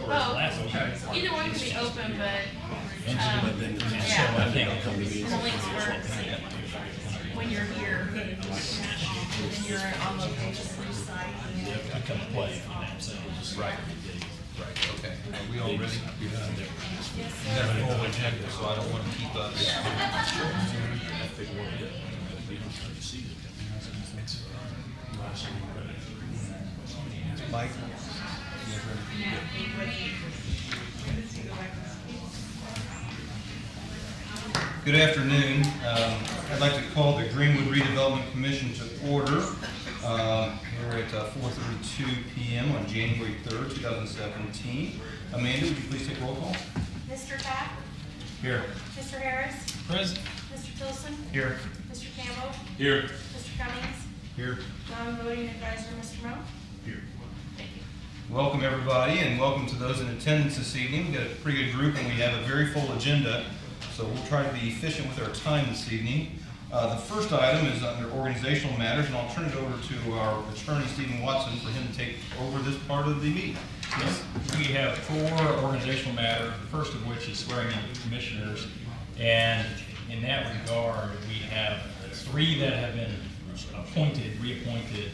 Both. Either one can be open, but yeah, the links work when you're here and you're on location. I come to play. Right. Right, okay. Are we all ready? We have a full agenda, so I don't want to keep us. Mike? Good afternoon. I'd like to call the Greenwood Redevelopment Commission to order. We're at 4:32 p.m. on January 3rd, 2017. Amanda, would you please take roll call? Mr. Tapp? Here. Mr. Harris? Present. Mr. Tilson? Here. Mr. Campbell? Here. Mr. Cummings? Here. Non-voting advisor, Mr. Moe? Here. Thank you. Welcome everybody, and welcome to those in attendance this evening. We've got a pretty good group and we have a very full agenda, so we'll try to be efficient with our time this evening. The first item is under organizational matters, and I'll turn it over to our attorney, Stephen Watson, for him to take over this part of the meeting. Yes, we have 4 organizational matters, the first of which is swearing in commissioners. And in that regard, we have 3 that have been reappointed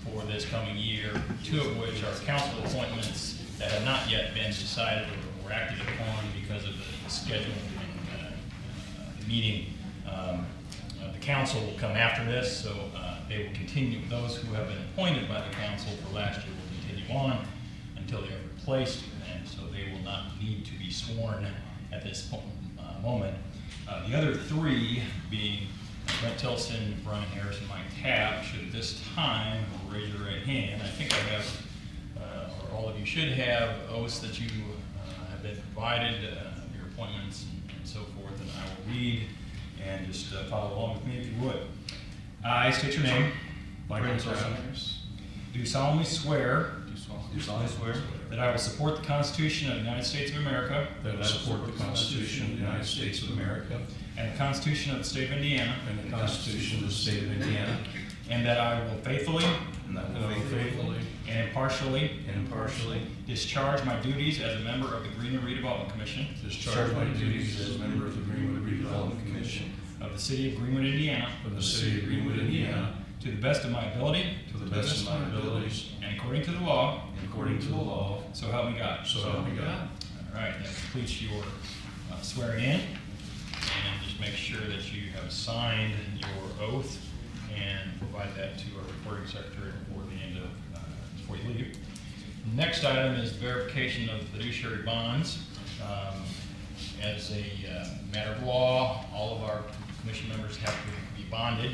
for this coming year, 2 of which are council appointments that have not yet been decided or acted upon because of the schedule and the meeting. The council will come after this, so they will continue. Those who have been appointed by the council for last year will continue on until they are replaced, and so they will not need to be sworn at this moment. The other 3 being Brent Tilson, Brian Harris, and Mike Tapp, should at this time raise your right hand. I think I have, or all of you should have, oaths that you have been provided, your appointments and so forth, and I will read and just follow along with me if you would. I state your name. Michael Tilson. Do solemnly swear. Do solemnly swear that I will support the Constitution of the United States of America. That I support the Constitution of the United States of America. And the Constitution of the State of Indiana. And the Constitution of the State of Indiana. And that I will faithfully. And that I will faithfully. And impartially. And impartially. Discharge my duties as a member of the Greenwood Redevelopment Commission. Discharge my duties as a member of the Greenwood Redevelopment Commission. Of the City of Greenwood, Indiana. Of the City of Greenwood, Indiana. To the best of my ability. To the best of my abilities. And according to the law. And according to the law. So help me God. So help me God. All right, that completes your swearing in. And just make sure that you have signed your oath and provide that to our recording secretary before the end of, before you leave. Next item is verification of fiduciary bonds. As a matter of law, all of our commission members have to be bonded.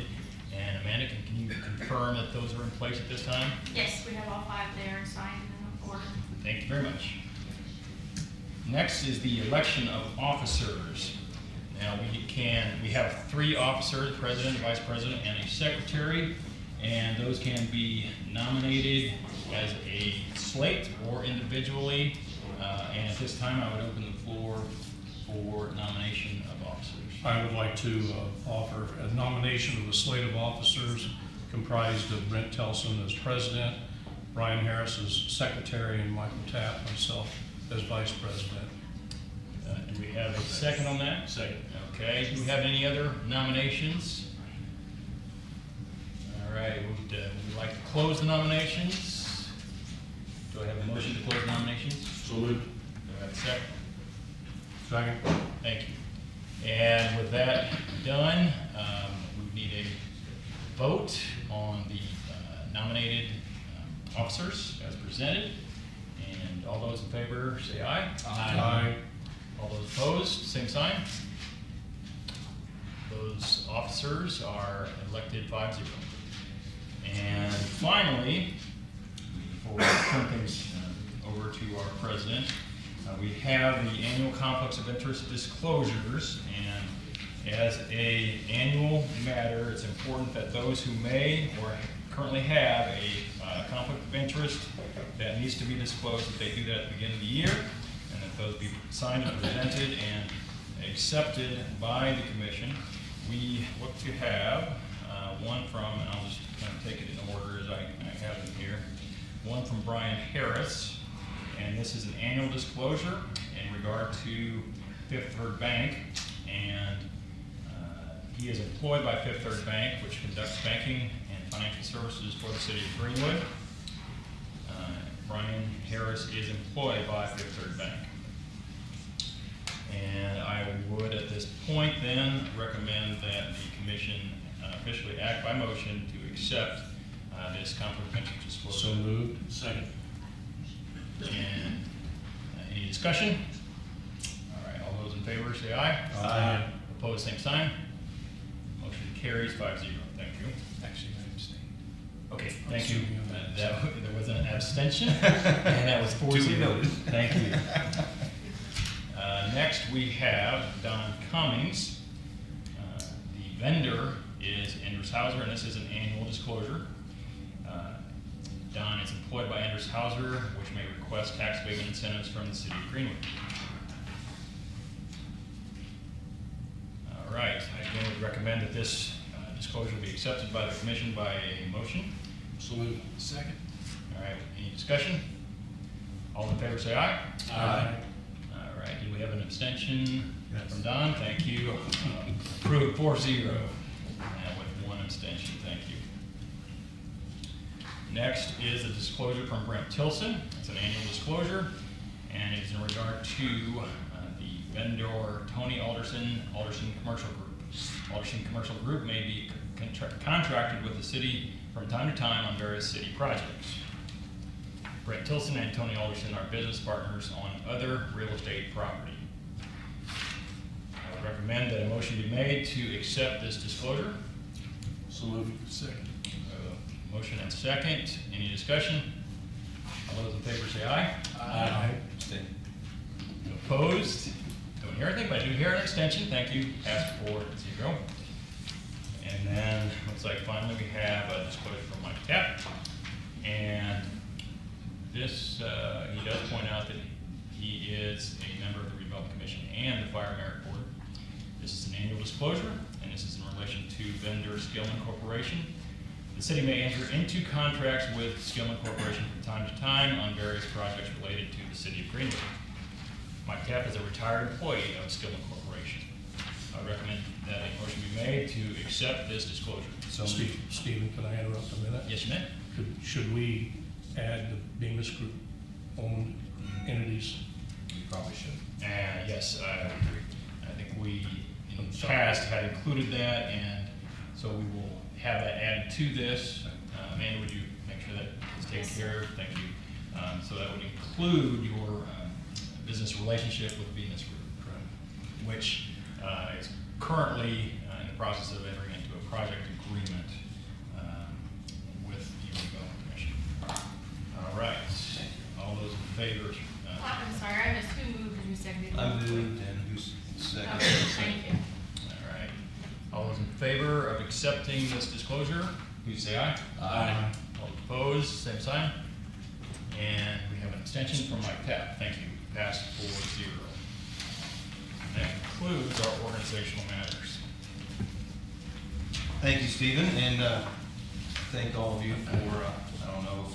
And Amanda, can you confirm that those are in place at this time? Yes, we have all 5 there and signed in order. Thank you very much. Next is the election of officers. Now we have 3 officers, president, vice president, and a secretary, and those can be nominated as a slate or individually. And at this time, I would open the floor for nomination of officers. I would like to offer a nomination of a slate of officers comprised of Brent Tilson as president, Brian Harris as secretary, and Michael Tapp, myself, as vice president. Do we have a second on that? Second. Okay. Do we have any other nominations? All right. Would we like to close the nominations? Do I have a motion to close nominations? So moved. Do I have a second? Second. Thank you. And with that done, we need a vote on the nominated officers as presented. And all those in favor say aye. Aye. All those opposed, same sign. Those officers are elected 5-0. And finally, before we turn things over to our president, we have the annual conflicts of interest disclosures, and as an annual matter, it's important that those who may or currently have a conflict of interest that needs to be disclosed, that they do that at the beginning of the year, and that those be signed and presented and accepted by the commission. We look to have one from, and I'll just kind of take it in order as I have it here, one from Brian Harris, and this is an annual disclosure in regard to Fifth Third Bank, and he is employed by Fifth Third Bank, which conducts banking and financial services for the city of Greenwood. Brian Harris is employed by Fifth Third Bank. And I would, at this point then, recommend that the commission officially act by motion to accept this conflict of interest disclosure. So moved. Second. And any discussion? All right, all those in favor say aye. Aye. Opposed, same sign. Motion carries 5-0. Thank you. Actually, I abstained. Okay, thank you. Assuming on that. There was an abstention, and that was 4-0. Duly noted. Thank you. Next, we have Don Cummings. The vendor is Enders Hauser, and this is an annual disclosure. Don is employed by Enders Hauser, which may request tax abatement incentives from the city of Greenwood. All right, I again would recommend that this disclosure be accepted by the commission by a motion. So moved. Second. All right, any discussion? All in favor say aye. Aye. All right, do we have an abstention Yes. from Don? Thank you. Approved 4-0, with one abstention, thank you. Next is a disclosure from Brent Tilson. It's an annual disclosure, and it's in regard to the vendor Tony Alderson Commercial Group. Alderson Commercial Group may be contracted with the city from time to time on various city projects. Brent Tilson and Tony Alderson are business partners on other real estate property. I would recommend that a motion be made to accept this disclosure. So moved. Second. Motion and second. Any discussion? All those in favor say aye. Aye. Abstain. Opposed? Don't hear anything, but I do hear an extension. Thank you. Passed 4-0. And then, looks like finally we have a disclosure from Mike Tapp. And this, he does point out that he is a member of the Redevelopment Commission and the Fire Merit Board. This is an annual disclosure, and this is in relation to vendor Skillman Corporation. The city may enter into contracts with Skillman Corporation from time to time on various projects related to the city of Greenwood. Mike Tapp is a retired employee of Skillman Corporation. I recommend that a motion be made to accept this disclosure. So Stephen, can I interrupt a minute? Yes, you may. Should we add the Bemis Group owned entities? You probably should. Yes, I would agree. I think we, in the past, had included that, and so we will have that added to this. Amanda, would you make sure that is taken care of? Thank you. So that would include your business relationship with Bemis Group, which is currently in the process of entering into a project agreement with the Redevelopment Commission. All right. All those in favor? I'm sorry, I missed who moved and who seconded. I moved, and who's second? Okay, thank you. All right. All those in favor of accepting this disclosure, please say aye. Aye. All opposed, same sign. And we have an extension from Mike Tapp. Thank you. Passed 4-0. That concludes our organizational matters. Thank you, Stephen, and thank all of you for, I don't know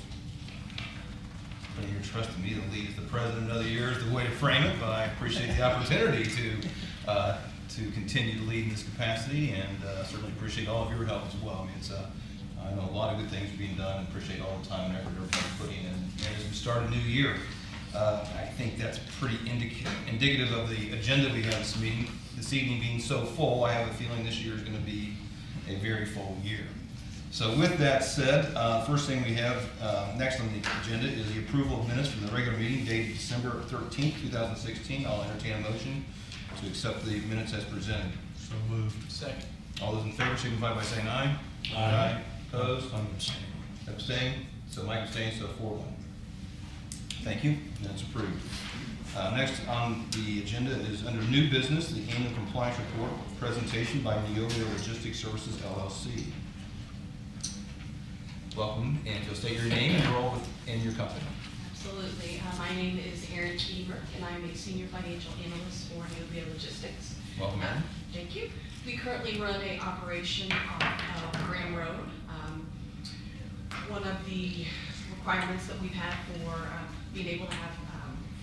if you're trusting me to lead as the president another year is the way to frame it, but I appreciate the opportunity to continue to lead in this capacity, and certainly appreciate all of your help as well. I mean, I know a lot of good things are being done, and appreciate all the time and effort everybody's putting in. And as we start a new year, I think that's pretty indicative of the agenda we have this evening being so full. I have a feeling this year is going to be a very full year. So with that said, first thing we have next on the agenda is the approval of minutes from the regular meeting dated December 13th, 2016. I'll entertain a motion to accept the minutes as presented. So moved. Second. All those in favor signify by saying aye. Aye. Opposed? I'm abstaining. Abstain? So Mike abstains, so 4-1. Thank you, that's approved. Next on the agenda is under new business, the annual compliance report presentation by Neovia Logistics Services LLC. Welcome, and if you'll state your name and role in your company. Absolutely. My name is Erin Keever, and I'm a senior financial analyst for Neovia Logistics. Welcome, Erin. Thank you. We currently run an operation on Graham Road. One of the requirements that we've had for being able to have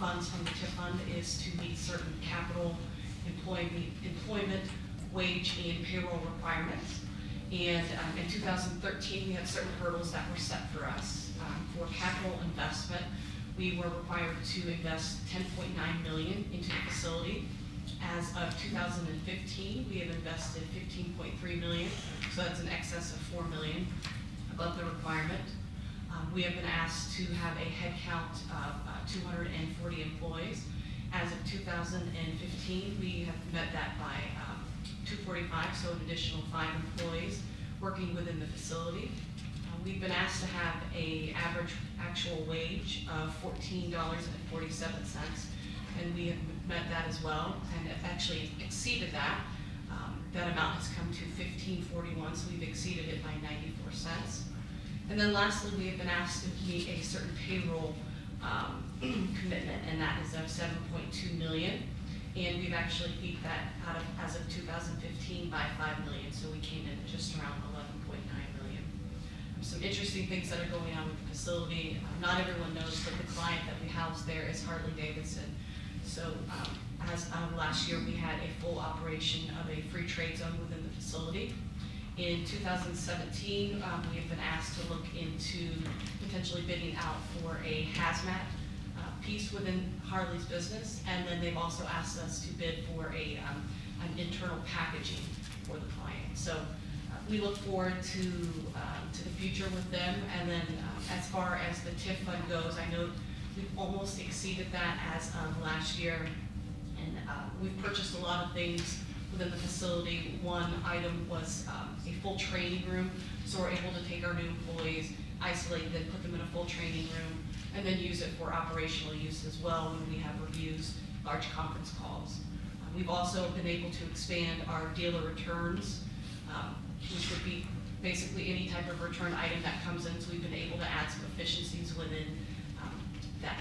funds from the TIF fund is to meet certain capital employment, wage, and payroll requirements. And in 2013, we had certain hurdles that were set for us. For capital investment, we were required to invest $10.9 million into the facility. As of 2015, we have invested $15.3 million, so that's in excess of $4 million above the requirement. We have been asked to have a head count of 240 employees. As of 2015, we have met that by 245, so an additional 5 employees working within the facility. We've been asked to have an average actual wage of $14.47, and we have met that as well, and have actually exceeded that. That amount has come to $15.41, so we've exceeded it by 94 cents. And then lastly, we have been asked to meet a certain payroll commitment, and that is of $7.2 million. And we've actually beat that out of, as of 2015, by $5 million, so we came in just around $11.9 million. Some interesting things that are going on with the facility. Not everyone knows, but the client that we house there is Harley Davidson. So as of last year, we had a full operation of a free trade zone within the facility. In 2017, we have been asked to look into potentially bidding out for a hazmat piece within Harley's business, and then they've also asked us to bid for an internal packaging for the client. So we look forward to the future with them. And then as far as the TIF fund goes, I know we've almost exceeded that as of last year, and we've purchased a lot of things within the facility. One item was a full training room, so we're able to take our new employees, isolate them, put them in a full training room, and then use it for operational use as well when we have reviews, large conference calls. We've also been able to expand our dealer returns, which would be basically any type of return item that comes in, so we've been able to add some efficiencies within that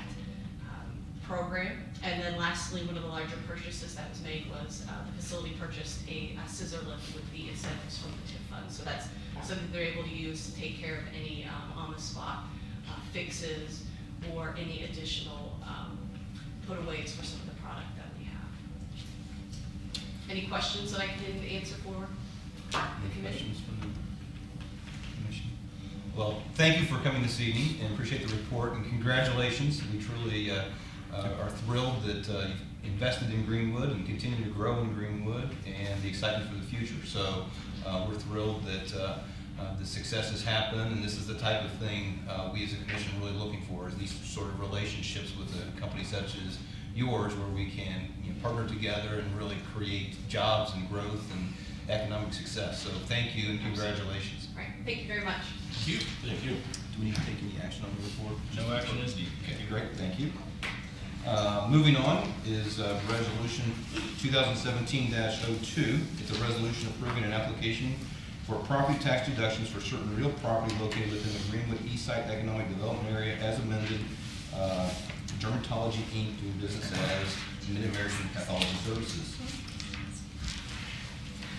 program. And then lastly, one of the larger purchases that was made was the facility purchased a scissor lift with the incentives from the TIF fund. So that's something they're able to use to take care of any on-the-spot fixes or any additional put-aways for some of the product that we have. Any questions that I can answer for the committee? Questions from the commission? Well, thank you for coming this evening and appreciate the report, and congratulations. We truly are thrilled that you've invested in Greenwood and continue to grow in Greenwood, and the excitement for the future. So we're thrilled that the success has happened, and this is the type of thing we as a commission are really looking for, is these sort of relationships with a company such as yours, where we can partner together and really create jobs and growth and economic success. So thank you and congratulations. Right, thank you very much. Thank you. Thank you. Do we need to take any action on the report? No action is needed. Okay, great, thank you. Moving on is Resolution 2017-02. It's a resolution approving an application for property tax deductions for certain real property located within the Greenwood Eastside Economic Development Area as amended. Dermatology Inc. doing business as Mid-American Pathology Services.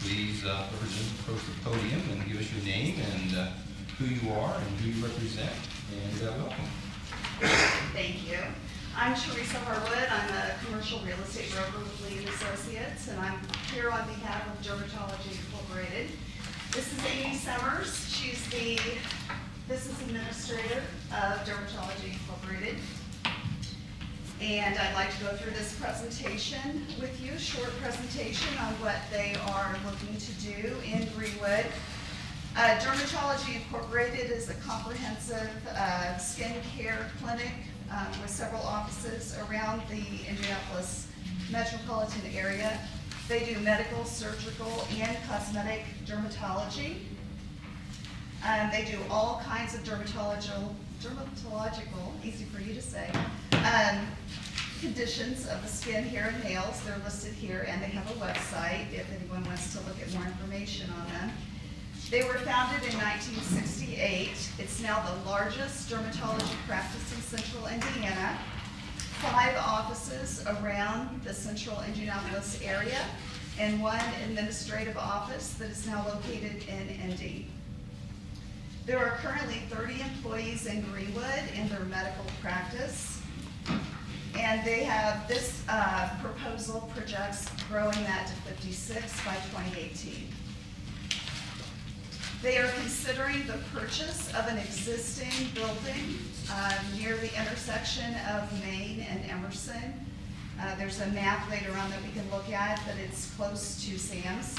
Please approach the podium and give us your name and who you are and who you represent, and welcome. Thank you. I'm Teresa Harwood. I'm a commercial real estate broker with Lee & Associates, and I'm here on behalf of Dermatology Incorporated. This is Amy Summers. She's the business administrator of Dermatology Incorporated. And I'd like to go through this presentation with you, short presentation on what they are looking to do in Greenwood. Dermatology Incorporated is a comprehensive skin care clinic with several offices around the Indianapolis metropolitan area. They do medical, surgical, and cosmetic dermatology. They do all kinds of dermatological, easy for you to say, conditions of the skin, hair, and nails. They're listed here, and they have a website if anyone wants to look at more information on them. They were founded in 1968. It's now the largest dermatology practice in central Indiana. 5 offices around the central Indianapolis area, and 1 administrative office that is now located in Indy. There are currently 30 employees in Greenwood in their medical practice, And they have, this proposal projects growing that to 56 by 2018. They are considering the purchase of an existing building near the intersection of Main and Emerson. There's a map later on that we can look at, but it's close to Sam's.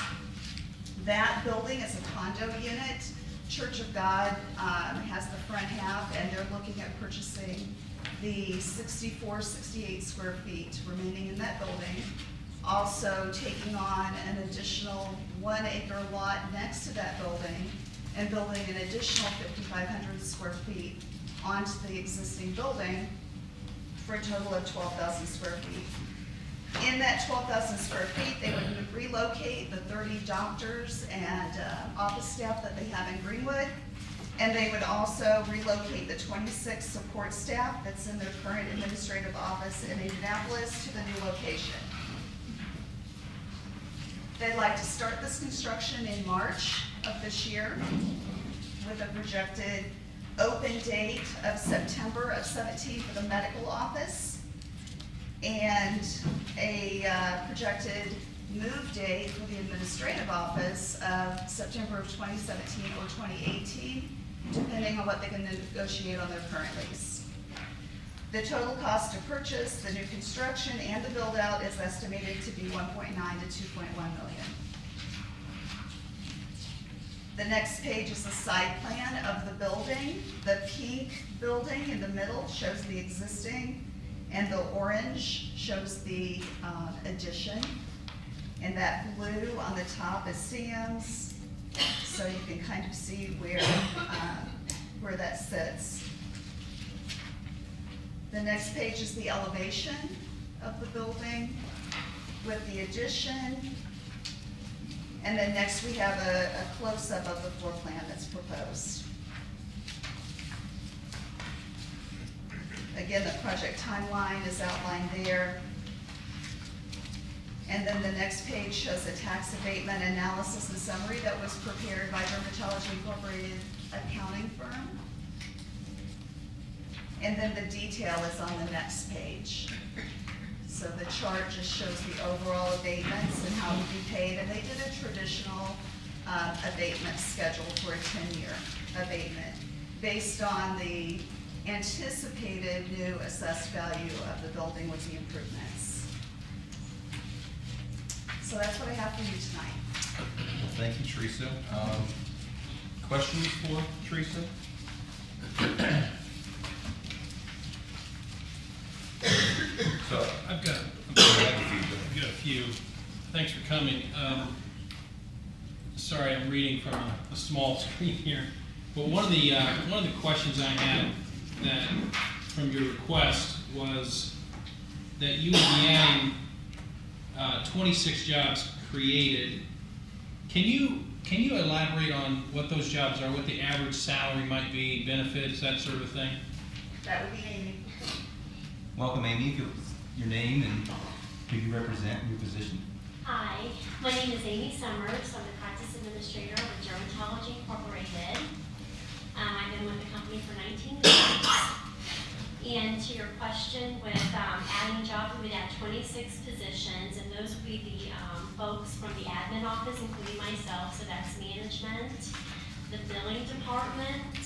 That building is a condo unit. Church of God has the front half, and they're looking at purchasing the 64, 68 square feet remaining in that building. Also taking on an additional 1 acre lot next to that building and building an additional 5,500 square feet onto the existing building for a total of 12,000 square feet. In that 12,000 square feet, they would relocate the 30 doctors and office staff that they have in Greenwood. And they would also relocate the 26 support staff that's in their current administrative office in Indianapolis to the new location. They'd like to start this construction in March of this year with a projected open date of September of 17 for the medical office and a projected move date for the administrative office of September of 2017 or 2018, depending on what they can negotiate on their current lease. The total cost to purchase the new construction and the build out is estimated to be 1.9 to 2.1 million. The next page is a side plan of the building. The pink building in the middle shows the existing, and the orange shows the addition. And that blue on the top is Sam's, so you can kind of see where that sits. The next page is the elevation of the building with the addition. And then next we have a close-up of the floor plan that's proposed. Again, the project timeline is outlined there. And then the next page shows a tax abatement analysis and summary that was prepared by Dermatology Incorporated accounting firm. And then the detail is on the next page. So the chart just shows the overall abatements and how to be paid, and they did a traditional abatement schedule for a 10-year abatement based on the anticipated new assessed value of the building with the improvements. So that's what I have for you tonight. Well, thank you, Teresa. Questions for Teresa? So, I've got a few. Thanks for coming. Sorry, I'm reading from a small screen here. But one of the questions I had that from your request was that you would be adding 26 jobs created. Can you elaborate on what those jobs are, what the average salary might be, benefits, that sort of thing? That would be Amy. welcome, Amy. Your name and who you represent in your position. Hi, my name is Amy Summers. I'm the practice administrator with Dermatology Incorporated. I've been with the company for 19 years. And to your question with adding jobs, we would add 26 positions, and those would be the folks from the admin office, including myself, so that's management, the billing department,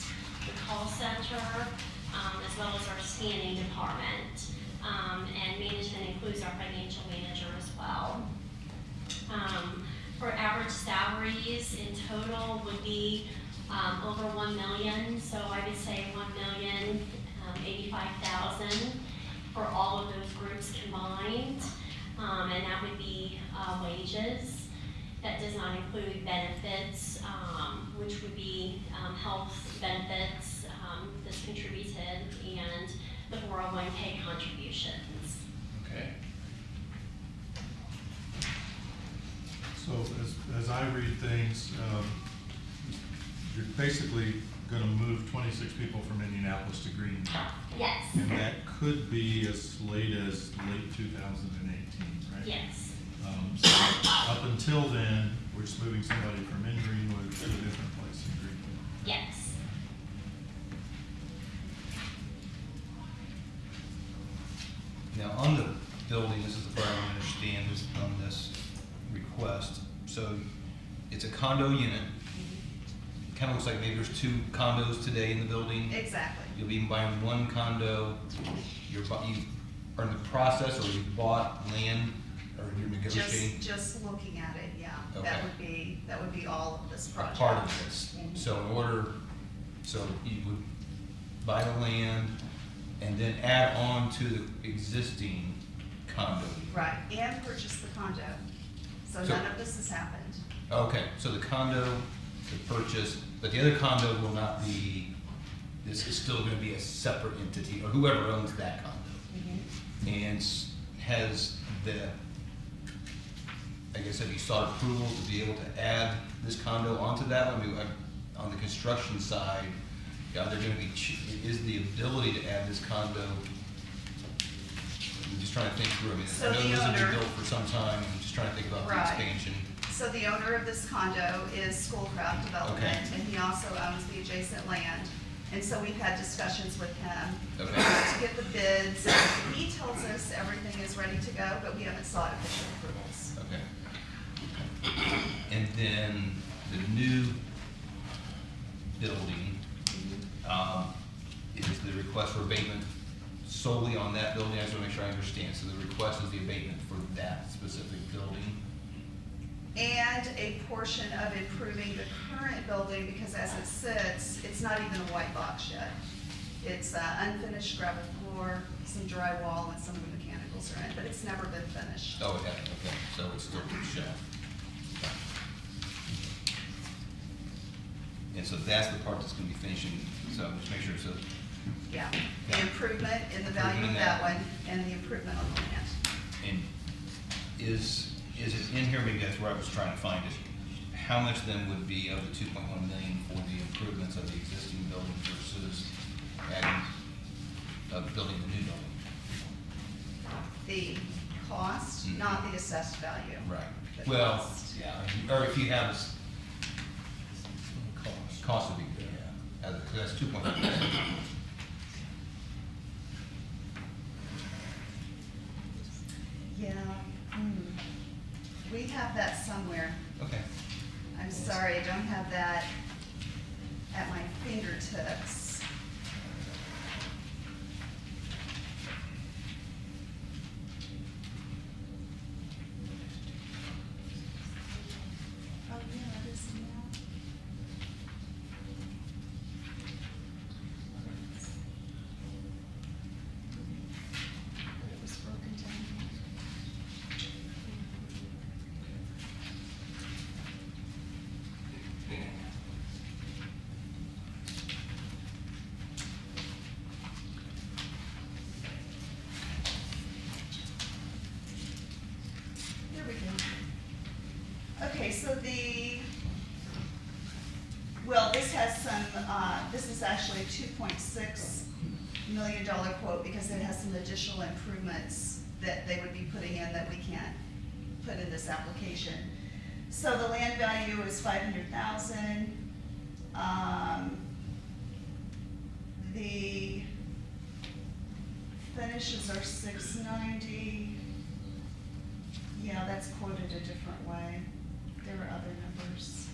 the call center, as well as our scanning department. And management includes our financial manager as well. For average salaries in total would be over 1 million, so I would say 1,085,000 for all of those groups combined, and that would be wages. That does not include benefits, which would be health benefits that's contributed, and the 401k contributions. Okay. So as I read things, you're basically going to move 26 people from Indianapolis to Green. Yes. And that could be as late as late 2018, right? Yes. So up until then, we're just moving somebody from in Greenwood to a different place in Greenwood. Yes. Now, building, this is the part I don't understand is on this request. So it's a condo unit. Kind of looks like maybe there's 2 condos today in the building. Exactly. You'll be buying 1 condo. You are in the process, or you bought land, or you're negotiating Just looking at it, yeah. Okay. That would be all of this a project. part of this. Mhm. So you would buy the land and then add on to the existing condo. Right, and purchase the condo. So So- none of this has happened. Okay, so the condo, the purchase, but the other condo will not be, this is still gonna be a separate entity, or whoever owns that condo. And has the, I guess, have you sought approval to be able to add this condo onto that one? I mean, on the construction side, are there gonna be, is the ability to add this condo? I'm just trying to think through, I mean, So I know the this has been owner- built for some time, I'm just trying to think about the Right. expansion. So the owner of this condo is Schoolcraft Development, Okay. and he also owns the adjacent land. And so we've had discussions with him Okay. to get the bids. And he tells us everything is ready to go, but we haven't sought official approvals. Okay. And then the new building, is the request for abatement solely on that building? I just wanna make sure I understand. So the request is the abatement for that specific building? And a portion of improving the current building, because as it sits, it's not even a white box yet. It's unfinished gravel floor, some drywall, and some of the mechanicals are in, but it's never been finished. Oh, okay, okay, so it's still pretty shelf. And so that's the part that's gonna be finishing, so just make sure, so, Yeah, the improvement in the value of Improvement in that that. one, and the improvement on the land. and is it in here, maybe that's where I was trying to find it, how much then would be of the 2.1 million for the improvements of the existing building versus adding, building the new building? The cost, Mhm. not the assessed value. Right. The Well, cost. yeah, or if you have, cost would be good, yeah, that's 2.1 million. Yeah, we have that somewhere. Okay. I'm sorry, I don't have that at my fingertips. Oh, yeah, it is in there. It was broken down. Here we go. Okay, so well, this has some, this is actually a $2.6 million quote because it has some additional improvements that they would be putting in that we can't put in this application. So the land value is $500,000. The finishes are $690. Yeah, that's quoted a different way. There are other numbers.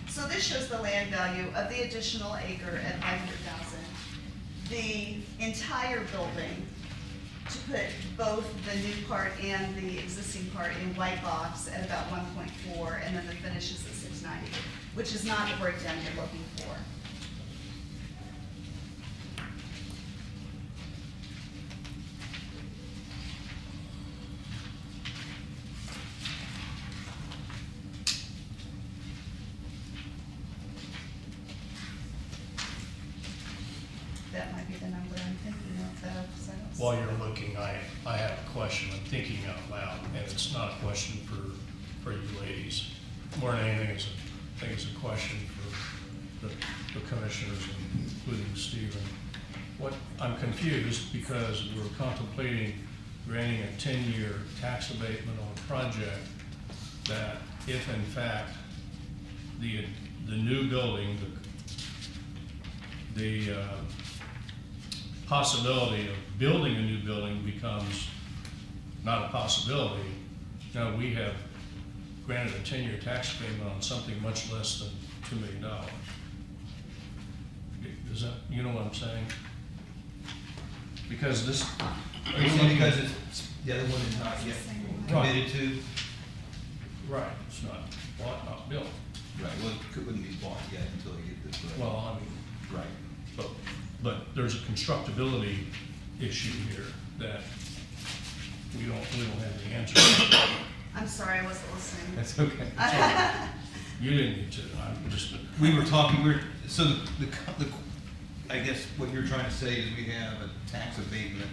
So this shows the land value of the additional acre at $500,000. The entire building, to put both the new part and the existing part in white box at about 1.4, and then the finishes at 690, which is not the breakdown you're looking for. That might be the number I'm thinking of, though, so. While you're looking, I have a question, I'm thinking out loud, and it's not a question for you ladies. More than anything, I think it's a question for the commissioners, including Stephen. I'm confused because we're contemplating granting a 10-year tax abatement on a project that if in fact the new building, the possibility of building a new building becomes not a possibility. No, we have granted a 10-year tax payment on something much less than $2 million. Does that, you know what I'm saying? Because this. Are you saying because it's, the other one is not yet committed to? Right, it's not bought, not built. Right, well, it wouldn't be bought yet until you get this. Well, I mean, Right. but there's a constructability issue here that we don't have the answer to. I'm sorry, I wasn't listening. That's okay. You didn't need to, I'm just, We were talking, so I guess what you're trying to say is we have a tax abatement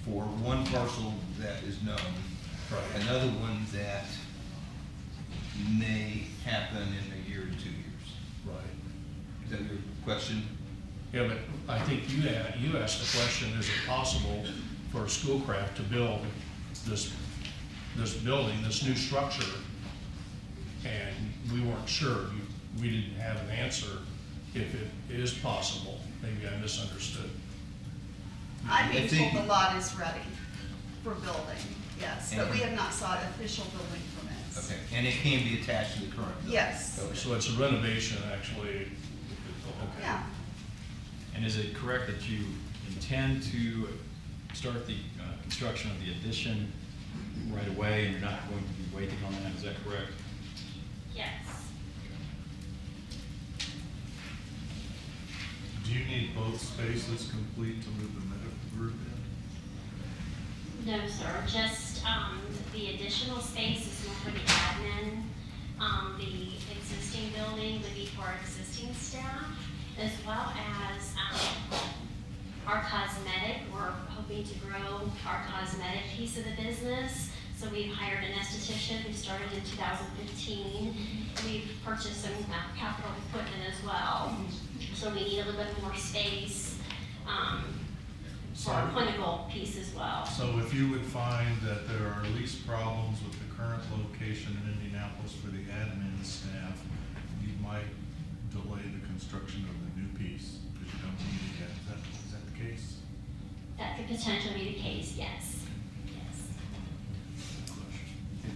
for one parcel that is known. Right. Another one that may happen in a year to 2 years. right. Is that your question? Yeah, but I think you asked the question, is it possible for Schoolcraft to build this building, this new structure? And we weren't sure, we didn't have an answer if it is possible. Maybe I misunderstood. I'm being I told think- the lot is ready for building, yes, but we have not sought official building permits. Okay, and it can be attached to the current building? Yes. Okay. So it's a renovation, actually. Okay. Yeah, And is it correct that you intend to start the construction of the addition right away, and you're not going to be waiting on that, is that correct? Yes. Do you need both spaces complete to move the medical group in? No, sir, just, the additional space is more for the admin. The existing building would be for our existing staff, as well as, our cosmetic. We're hoping to grow our cosmetic piece of the business. So we've hired an esthetician who started in 2015. We've purchased some capital equipment as well. So we need a little bit more space, for our clinical piece as well. So if you would find that there are at least problems with the current location in Indianapolis for the admin staff, you might delay the construction of the new piece because you don't need it yet. Is that the case? That could potentially be the case, yes. Yes.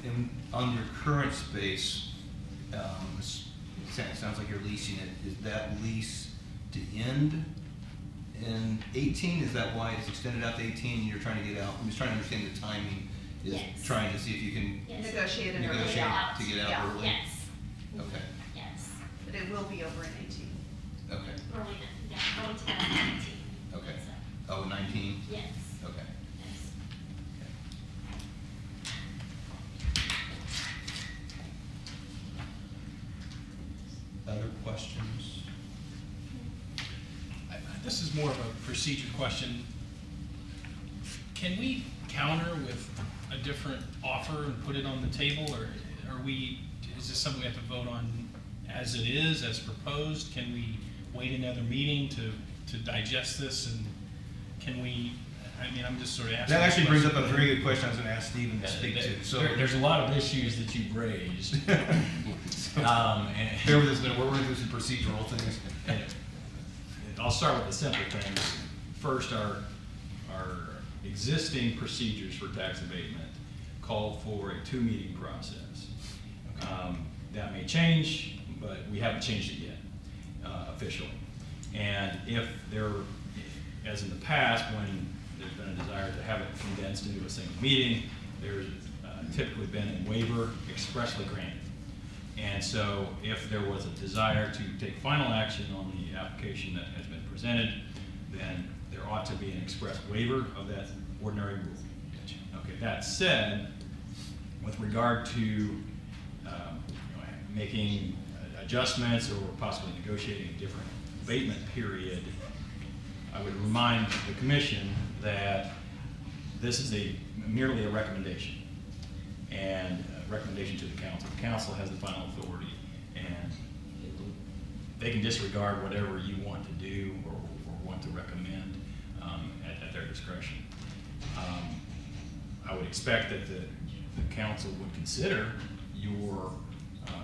And on your current space, it sounds like you're leasing it. Is that lease to end in 18? Is that why it's extended out to 18 and you're trying to get out? I'm just trying to understand the timing. Is Yes. trying to see if you can Yes. negotiate an early negotiate out. to get out Yeah. early? Yes, Okay, yes. But it will be over in 18. okay, Early, yeah, early 2019. okay. So, Oh, 19? yes, Okay. yes. Other questions? This is more of a procedure question. Can we counter with a different offer and put it on the table, or is this something we have to vote on as it is, as proposed? Can we wait another meeting to digest this, and can we, I'm just sort of asking. That actually brings up a question. very good question I was gonna ask Stephen to speak to, so. There's a lot of issues that you've raised. And Bear with us a minute, we're running through some procedural things. I'll start with the simple things. First, our existing procedures for tax abatement call for a 2-meeting process. That may change, but we haven't changed it yet, officially. And if there, as in the past, when there's been a desire to have it condensed into a single meeting, there's typically been a waiver expressly granted. And so if there was a desire to take final action on the application that has been presented, then there ought to be an express waiver of that ordinary rule. Okay, that said, with regard to making adjustments or possibly negotiating a different abatement period, I would remind the commission that this is merely a recommendation, and a recommendation to the council. The council has the final authority, and they can disregard whatever you want to do or want to recommend at their discretion. I would expect that the council would consider your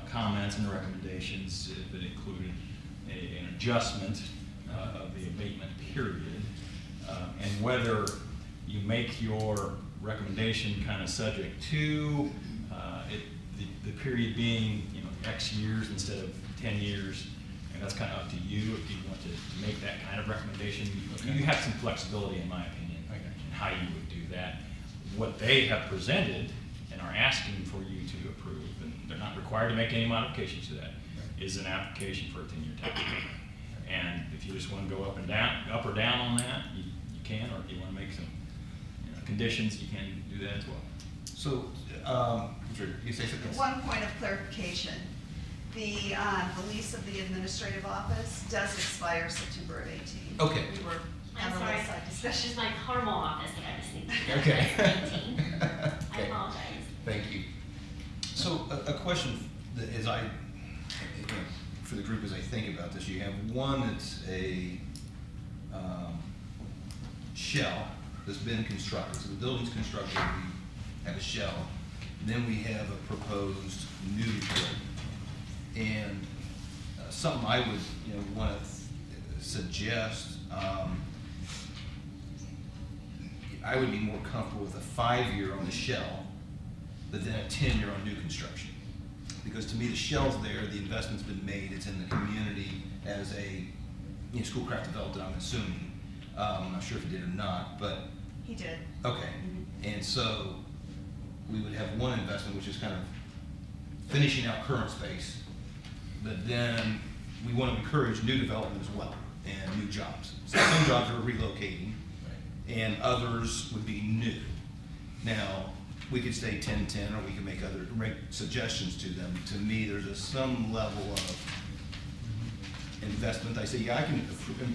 comments and recommendations if it included an adjustment of the abatement period, and whether you make your recommendation kind of subject to the period being, you know, X years instead of 10 years. And that's kind of up to you if you want to make that kind of recommendation. You have some flexibility, in my opinion, in how you would do that. What they have presented and are asking for you to approve, and they're not required to make any modifications to that, is an application for a 10-year tax abatement. And if you just want to go up or down on that, you can, or if you want to make some, you know, conditions, you can do that as well. So, you say something? One point of clarification. The lease of the administrative office does expire September of 18. Okay. We were I'm having a sorry, little side this discussion. is my Carmel office that I was thinking. Okay. 19. I Okay. apologize. Thank you. So a question that as I, for the group as I think about this, you have one that's a shell that's been constructed. So the building's constructed, we have a shell. Then we have a proposed new building. And something I would, want to suggest, I would be more comfortable with a 5-year on the shell than a 10-year on new construction. Because to me, the shell's there, the investment's been made, it's in the community as a, Schoolcraft developed it, I'm assuming. I'm not sure if it did or not, but, He did. okay. And so, we would have one investment, which is kind of finishing out current space, but then we want to encourage new development as well, and new jobs. So some jobs are relocating, and others would be new. Now, we could stay 10-10, or we could make suggestions to them. To me, there's some level of investment. I say, yeah, I can,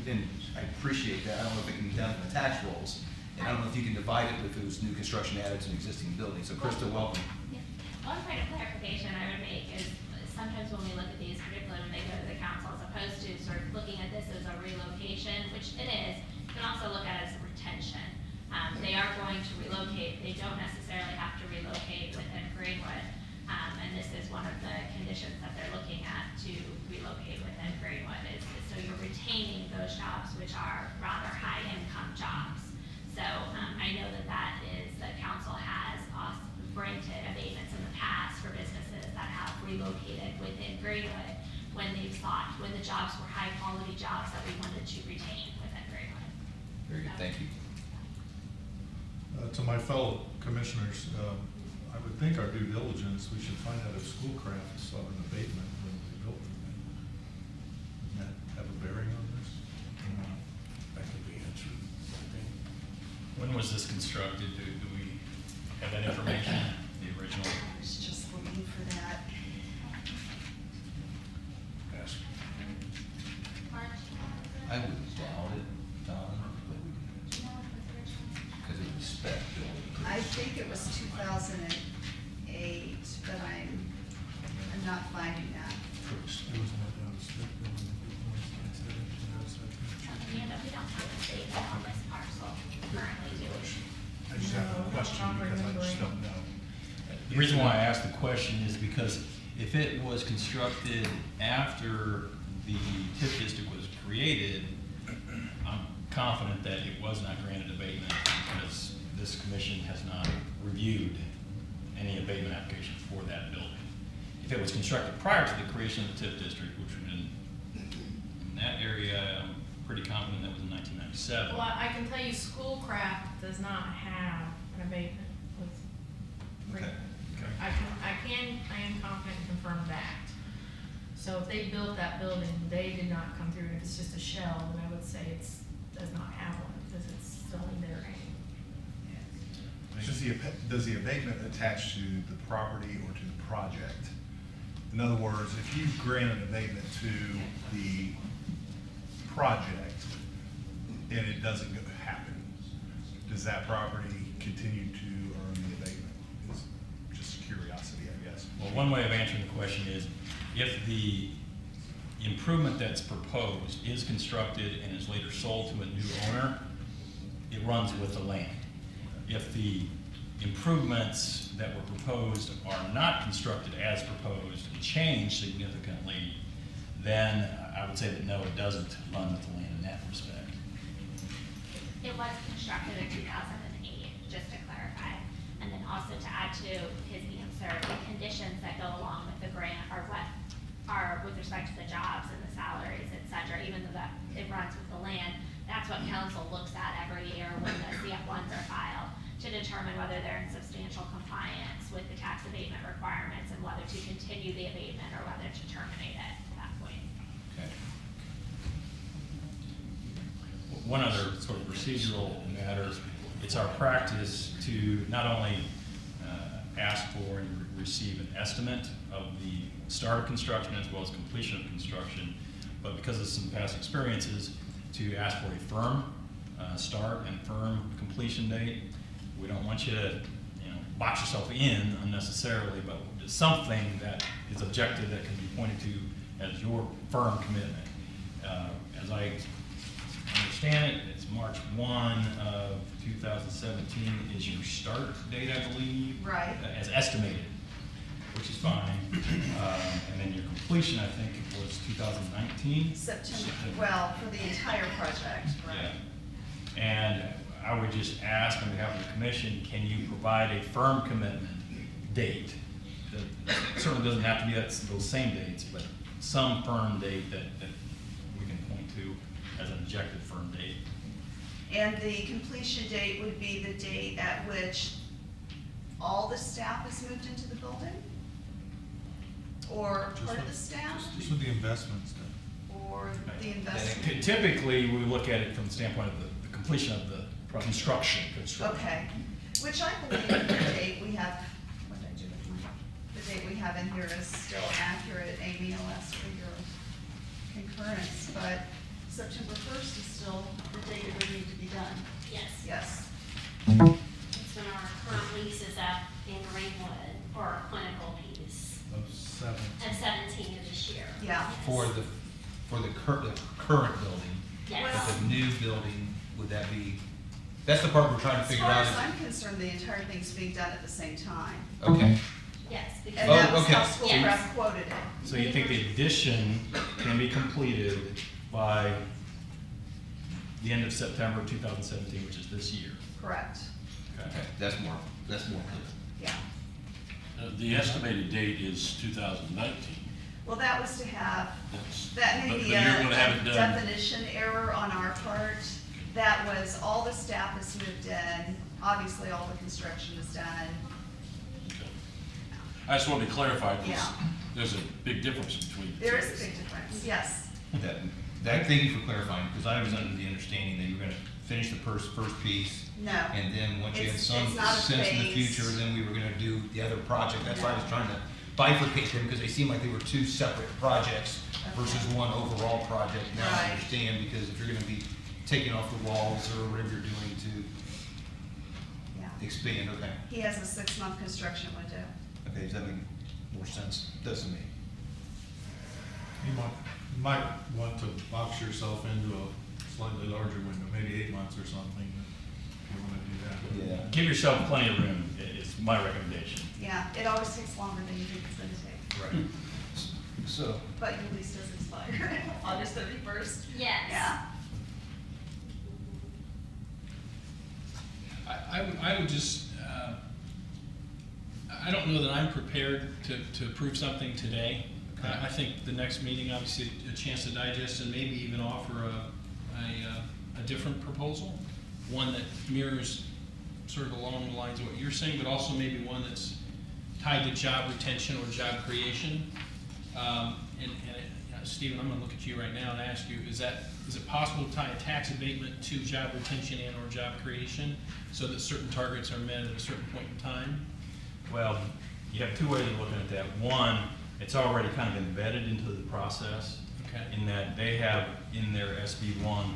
and I appreciate that. I don't know if it can be done in the tax rolls, and I don't know if you can divide it if it was new construction added to an existing building. So Krista, welcome. Yeah. One point of clarification I would make is sometimes when we look at these, particularly when they go to the council, as opposed to sort of looking at this as a relocation, which it is, you can also look at it as a retention. They are going to relocate. They don't necessarily have to relocate within Greenwood. And this is one of the conditions that they're looking at to relocate within Greenwood is so you're retaining those jobs, which are rather high income jobs. So I know that is, the council has also granted abatements in the past for businesses that have relocated within Greenwood when the jobs were high quality jobs that we wanted to retain within Greenwood. Very good, thank you. To my fellow commissioners, I would think our due diligence, we should find out if Schoolcraft sought an abatement when they built it. Doesn't that have a bearing on this? That could be answered, I think. When was this constructed? Do we have that information, the original? I was just looking for that. Ask. I would doubt it, Don, because it was spec building. I think it was 2008, but I'm not finding that. We don't have a statement on this parcel currently, do we? I just have a question because I just don't know. The reason why I asked the question is because if it was constructed after the TIF district was created, I'm confident that it was not granted abatement because this commission has not reviewed any abatement application for that building. If it was constructed prior to the creation of the TIF district, which would have been in that area, I'm pretty confident that was in 1997. Well, I can tell you Schoolcraft does not have an abatement with Greenwood. Okay. I am confident to confirm that. So if they built that building, they did not come through, and if it's just a shell, then I would say does not have one, because it's still in their name. Does the abatement attach to the property or to the project? In other words, if you grant an abatement to the project and it doesn't happen, does that property continue to earn the abatement? It's just curiosity, I guess. Well, one way of answering the question is if the improvement that's proposed is constructed and is later sold to a new owner, it runs with the land. If the improvements that were proposed are not constructed as proposed and change significantly, then I would say that no, it doesn't run with the land in that respect. It was constructed in 2008, just to clarify. to his answer, the conditions that go along with the grant are what are with respect to the jobs and the salaries, et cetera, even though that it runs with the land. That's what council looks at every year when the CF1s are filed, to determine whether they're in substantial compliance with the tax abatement requirements and whether to continue the abatement or whether to terminate it at that point. Okay. One other sort of procedural matter, it's our practice to not only ask for and receive an estimate of the start of construction as well as completion of construction, but because of some past experiences, to ask for a firm start and firm completion date. We don't want you to, box yourself in unnecessarily, but something that is objective that can be pointed to as your firm commitment. As I understand it, it's March 1 of 2017 is your start date, I believe. Right. As estimated, which is fine. And then your completion, I think, was 2019. September, well, for the entire project, right? Yeah. And I would just ask on behalf of the commission, can you provide a firm commitment date? That certainly doesn't have to be those same dates, but some firm date that we can point to as an objective firm date. And the completion date would be the date at which all the staff is moved into the building? Or part of the staff? Just with the investment stuff. Or the investment? Typically, we look at it from the standpoint of the completion of the construction. Okay, which I believe the date we have, what did I do with mine? The date we have in here is still accurate. Amy, I'll ask for your concurrence, but September 1st is still the date it would need to be done. Yes. Yes. It's when our current lease is up in Greenwood for our clinical piece Of 7. of 17 of this year. Yeah. Yes. For the current building, Yes. but the new building, would that be, that's the part we're trying to figure out. As far as I'm concerned, the entire thing's being done at the same time. Okay, Yes, because. And that was okay. how school Yes. prep quoted it. So you think the addition can be completed by the end of September 2017, which is this year? Correct, okay, that's more clear. yeah. The estimated date is 2019. Well, that was to have, That's- that may but be you're gonna have it a done. definition error on our part. That was, all the staff is moved in, obviously all the construction is done. Okay. I just wanted to clarify, because Yeah. there's a big difference between the There two. is a big difference, yes. Thank you for clarifying, because I was under the understanding that you were gonna finish the first piece, No. and then once you had It's some not a sense in the phase. future, then we were gonna do the other project. That's why I was trying to bifurcate them, because they seemed like they were two separate projects versus one overall project. Now I Right. understand, because if you're gonna be taking off the walls or whatever you're doing to Yeah. expand, okay. He has a 6-month construction window. Okay, does that make more sense? Does to me. You might want to box yourself into a slightly larger window, maybe 8 months or something, if you want to do that. Yeah. Give yourself plenty of room, is my recommendation. Yeah, it always takes longer than you think it's gonna take. Right. So, But your lease does expire August 31st. Yes. Yeah. I would just, I don't know that I'm prepared to approve something today. Okay. I think the next meeting, obviously, a chance to digest and maybe even offer a different proposal. One that mirrors sort of along the lines of what you're saying, but also maybe one that's tied to job retention or job creation. Stephen, I'm gonna look at you right now and ask you, is it possible to tie a tax abatement to job retention and or job creation so that certain targets are met at a certain point in time? Well, you have two ways of looking at that. One, it's already kind of embedded into the process. Okay. In that they have in their SB1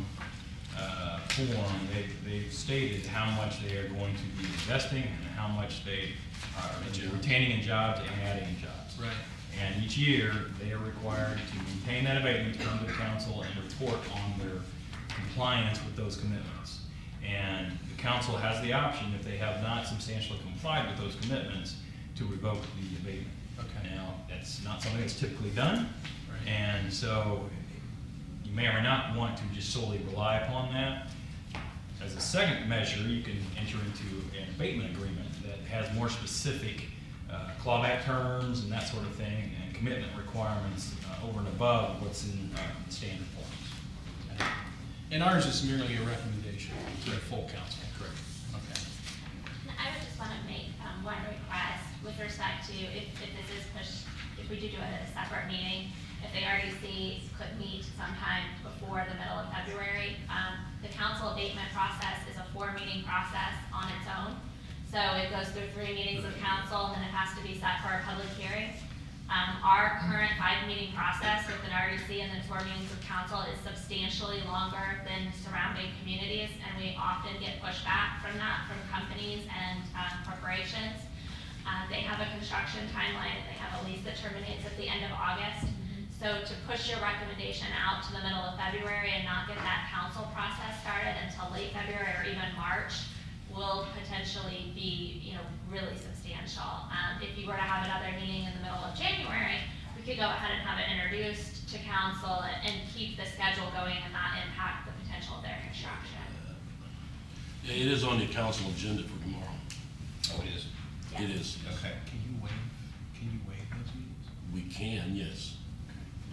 form, they've stated how much they are going to be investing and how much they are retaining in jobs and adding in jobs. Right. And each year, they are required to maintain that abatement, come to the council and report on their compliance with those commitments. And the council has the option, if they have not substantially complied with those commitments, to revoke the abatement. Okay. Now, that's not something that's typically done, Right. and so you may or may not want to just solely rely upon that. As a second measure, you can enter into an abatement agreement that has more specific clawback terms and that sort of thing, and commitment requirements over and above what's in the standard forms. And ours is merely a recommendation to the full council. Correct. Okay. I would just want to make one request with respect to if this is pushed, if we do it at a separate meeting, if the RDC could meet sometime before the middle of February. The council abatement process is a 4-meeting process on its own. So it goes through 3 meetings of council, and then it has to be set for a public hearing. Our current 5-meeting process with an RDC and then 4 meetings of council is substantially longer than surrounding communities, and we often get pushback from that from companies and corporations. They have a construction timeline, and they have a lease that terminates at the end of August. So to push your recommendation out to the middle of February and not get that council process started until late February or even March will potentially be, really substantial. If you were to have another meeting in the middle of January, we could go ahead and have it introduced to council and keep the schedule going and not impact the potential of their construction. Yeah, it is on the council agenda for tomorrow. Oh, it is? Yes. It is. Okay. Can you waive those meetings? We can, yes.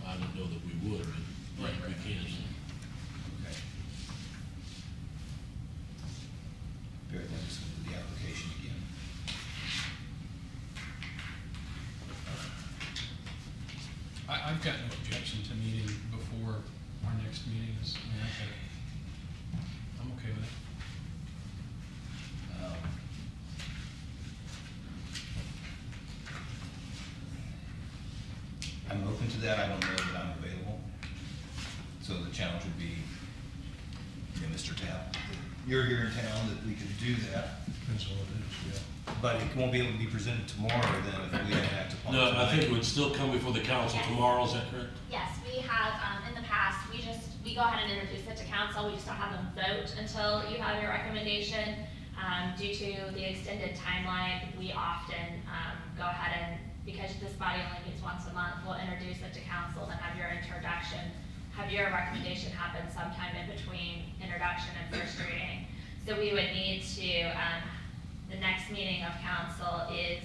I don't know that we would, but yeah, we can. Okay. Bear with me, just gonna do the application again. I've got no objection to meeting before our next meeting is, I'm okay with it. I'm open to that. I don't know that I'm available. So the challenge would be, Mr. Tapp, you're here in town, that we could do that, Depends on what it is, yeah. but it won't be able to be presented tomorrow then if we didn't act upon it No, I think it tonight. would still come before the council Yes. tomorrow, is that correct? Yes, we have, in the past, we go ahead and introduce it to council, we just don't have them vote until you have your recommendation. Due to the extended timeline, we often, go ahead and, because this body only meets once a month, we'll introduce it to council, then have your introduction, have your recommendation happen sometime in between introduction and first reading. So we would need to, the next meeting of council is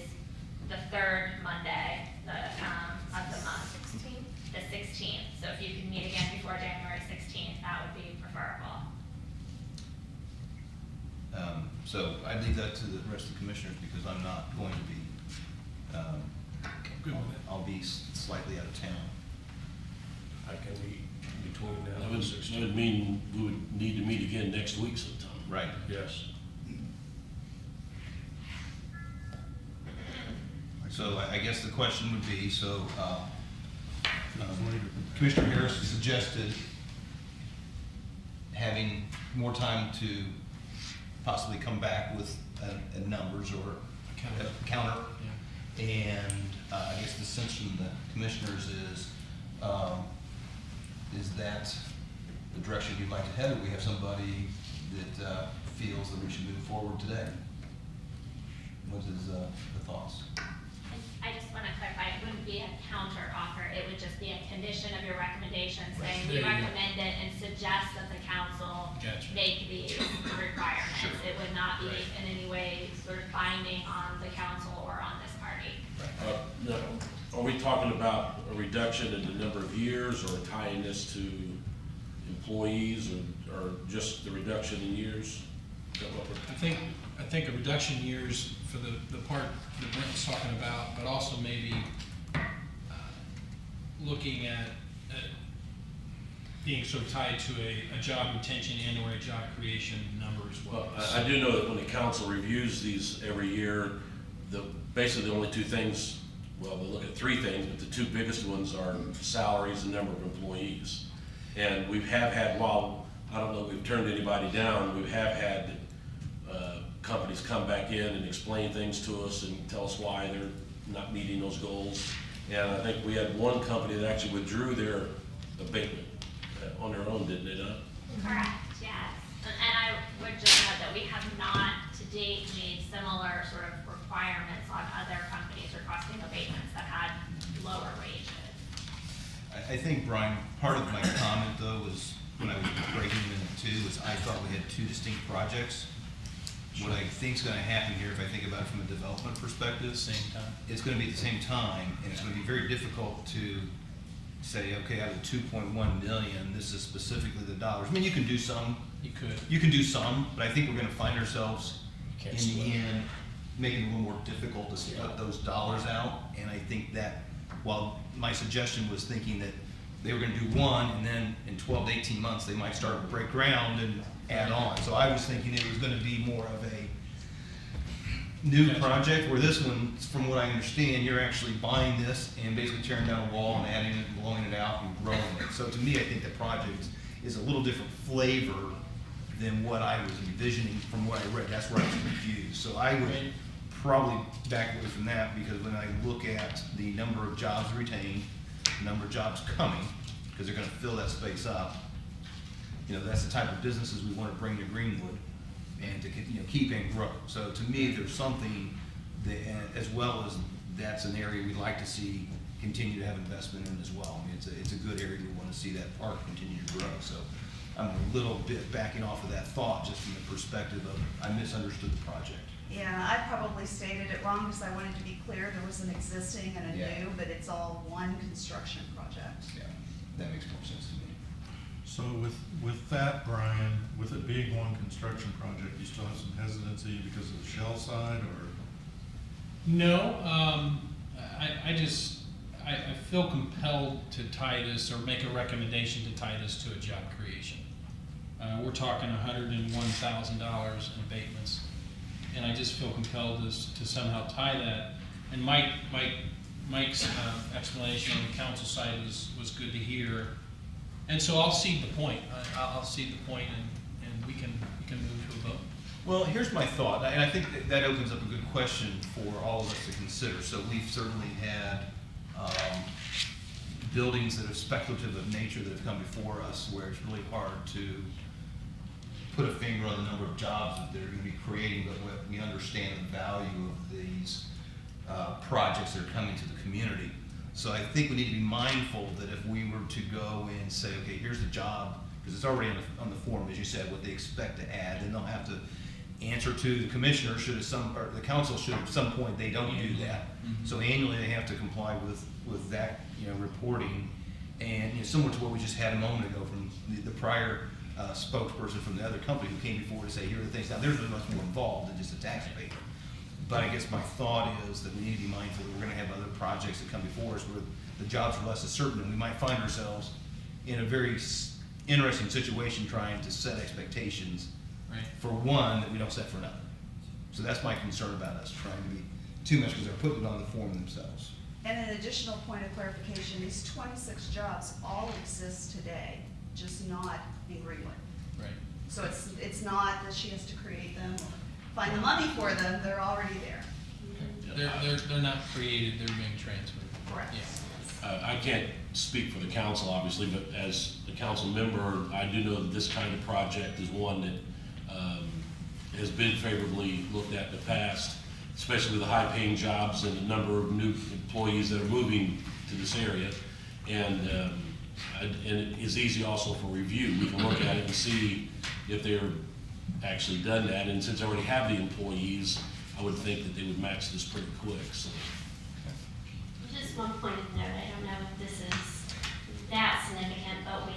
the 3rd Monday, of the month. 16th? The 16th, so if you can meet again before January 16th, that would be preferable. So I'd leave that to the rest of the commissioners because I'm not going to be, Good with it. I'll be slightly out of town. I can meet between now That and would, the that 16th. would mean we would need to meet again next week sometime. Right. Yes. So I guess the question would be, Commissioner Harris suggested having more time to possibly come back with numbers or a counter. Yeah. And I guess the sense from the commissioners is that the direction you'd like to head, or we have somebody that feels that we should move forward today? What is the thoughts? I just want to clarify, it wouldn't be a counter offer, it would just be a condition of your recommendation saying There we you go. recommend it and suggest that the council Gotcha. make these requirements. Sure. It would not be Right. in any way sort of binding on the council or on this party. No, are we talking about a reduction in the number of years or tying this to employees or just the reduction in years? Is that what we're- I think a reduction in years for the part that Brent's talking about, but also maybe looking at being so tied to a job retention and or a job creation number as well. Well, I do know that when the council reviews these every year, basically the only two things, well, they look at 3 things, but the 2 biggest ones are salaries and number of employees. And we have had, while I don't know if we've turned anybody down, we have had companies come back in and explain things to us and tell us why they're not meeting those goals. And I think we had one company that actually withdrew their abatement on their own, didn't they not? Correct, yes. And I would just note that we have not to date made similar sort of requirements on other companies requesting abatements that had lower wages. I think, Brian, part of my comment though was, when I was breaking them into 2, was I thought we had 2 distinct projects. What I think's gonna happen here, if I think about it from a developer development perspective. Same time. It's gonna be at the same time, and it's gonna be very difficult to say, okay, out of the 2.1 million, this is specifically the dollars. I mean, you can do some, You could. you can do some, but I think we're gonna find ourselves in Can't split the it. end, making it a little more difficult to split those dollars out. And I think that, while my suggestion was thinking that they were gonna do one, and then in 12 to 18 months, they might start to break ground and add on. So I was thinking it was gonna be more of a new Gotcha. project, where this one, from what I understand, you're actually buying this and basically tearing down a wall and adding it and blowing it out and growing it. So to me, I think the project is a little different flavor than what I was envisioning from what I read. That's where I was confused. So I would Right. probably back away from that, because when I look at the number of jobs retained, the number of jobs coming, because they're gonna fill that space up, that's the type of businesses we wanna bring to Greenwood and to, keep and grow. So to me, there's something that, as well as that's an area we'd like to see continue to have investment in as well. I mean, it's a good area, we wanna see that park continue to grow. So I'm a little bit backing off of that thought, just from the perspective of, I misunderstood the project. Yeah, I probably stated it wrong because I wanted to be clear, there was an existing and a Yeah. new, but it's all one construction project. Yeah, that makes more sense to me. So with that, Brian, with it being one construction project, you still have some hesitancy because of the shell side, or? No, I feel compelled to tie this, or make a recommendation to tie this to a job creation. We're talking $101,000 in abatements, and I just feel compelled to somehow tie that. And Mike's explanation on the council side was good to hear. And so I'll cede the point. I'll cede the point, and we can move to a vote. Well, here's my thought, and I think that opens up a good question for all of us to consider. So we've certainly had buildings that are speculative of nature that have come before us, where it's really hard to put a finger on the number of jobs that they're gonna be creating, but we understand the value of these projects that are coming to the community. So I think we need to be mindful that if we were to go and say, okay, here's the job, because it's already on the form, as you said, what they expect to add, then they'll have to answer to the commissioner, or the council should at some point, they don't do that. So annually, they have to comply with that, reporting. And similar to what we just had a moment ago from the prior spokesperson from the other company who came before to say, here are the things. Now, there's much more involved than just a tax abatement. But I guess my thought is that we need to be mindful that we're gonna have other projects that come before us where the jobs are less certain, and we might find ourselves in a very interesting situation trying to set expectations Right. for one that we don't set for another. So that's my concern about us trying to be too much, because they're putting it on the form themselves. And an additional point of clarification, these 26 jobs all exist today, just not in Greenwood. Right. So it's not that she has to create them or find the money for them, they're already there. They're not created, they're being transferred. Correct. Yeah. I can't speak for the council, obviously, but as a council member, I do know that this kind of project is one that has been favorably looked at in the past, especially with the high-paying jobs and the number of new employees that are moving to this area. And it is easy also for review. We can look at it and see if they're actually done that. And since I already have the employees, I would think that they would match this pretty quick, so. Just one point of note, I don't know if this is that significant, but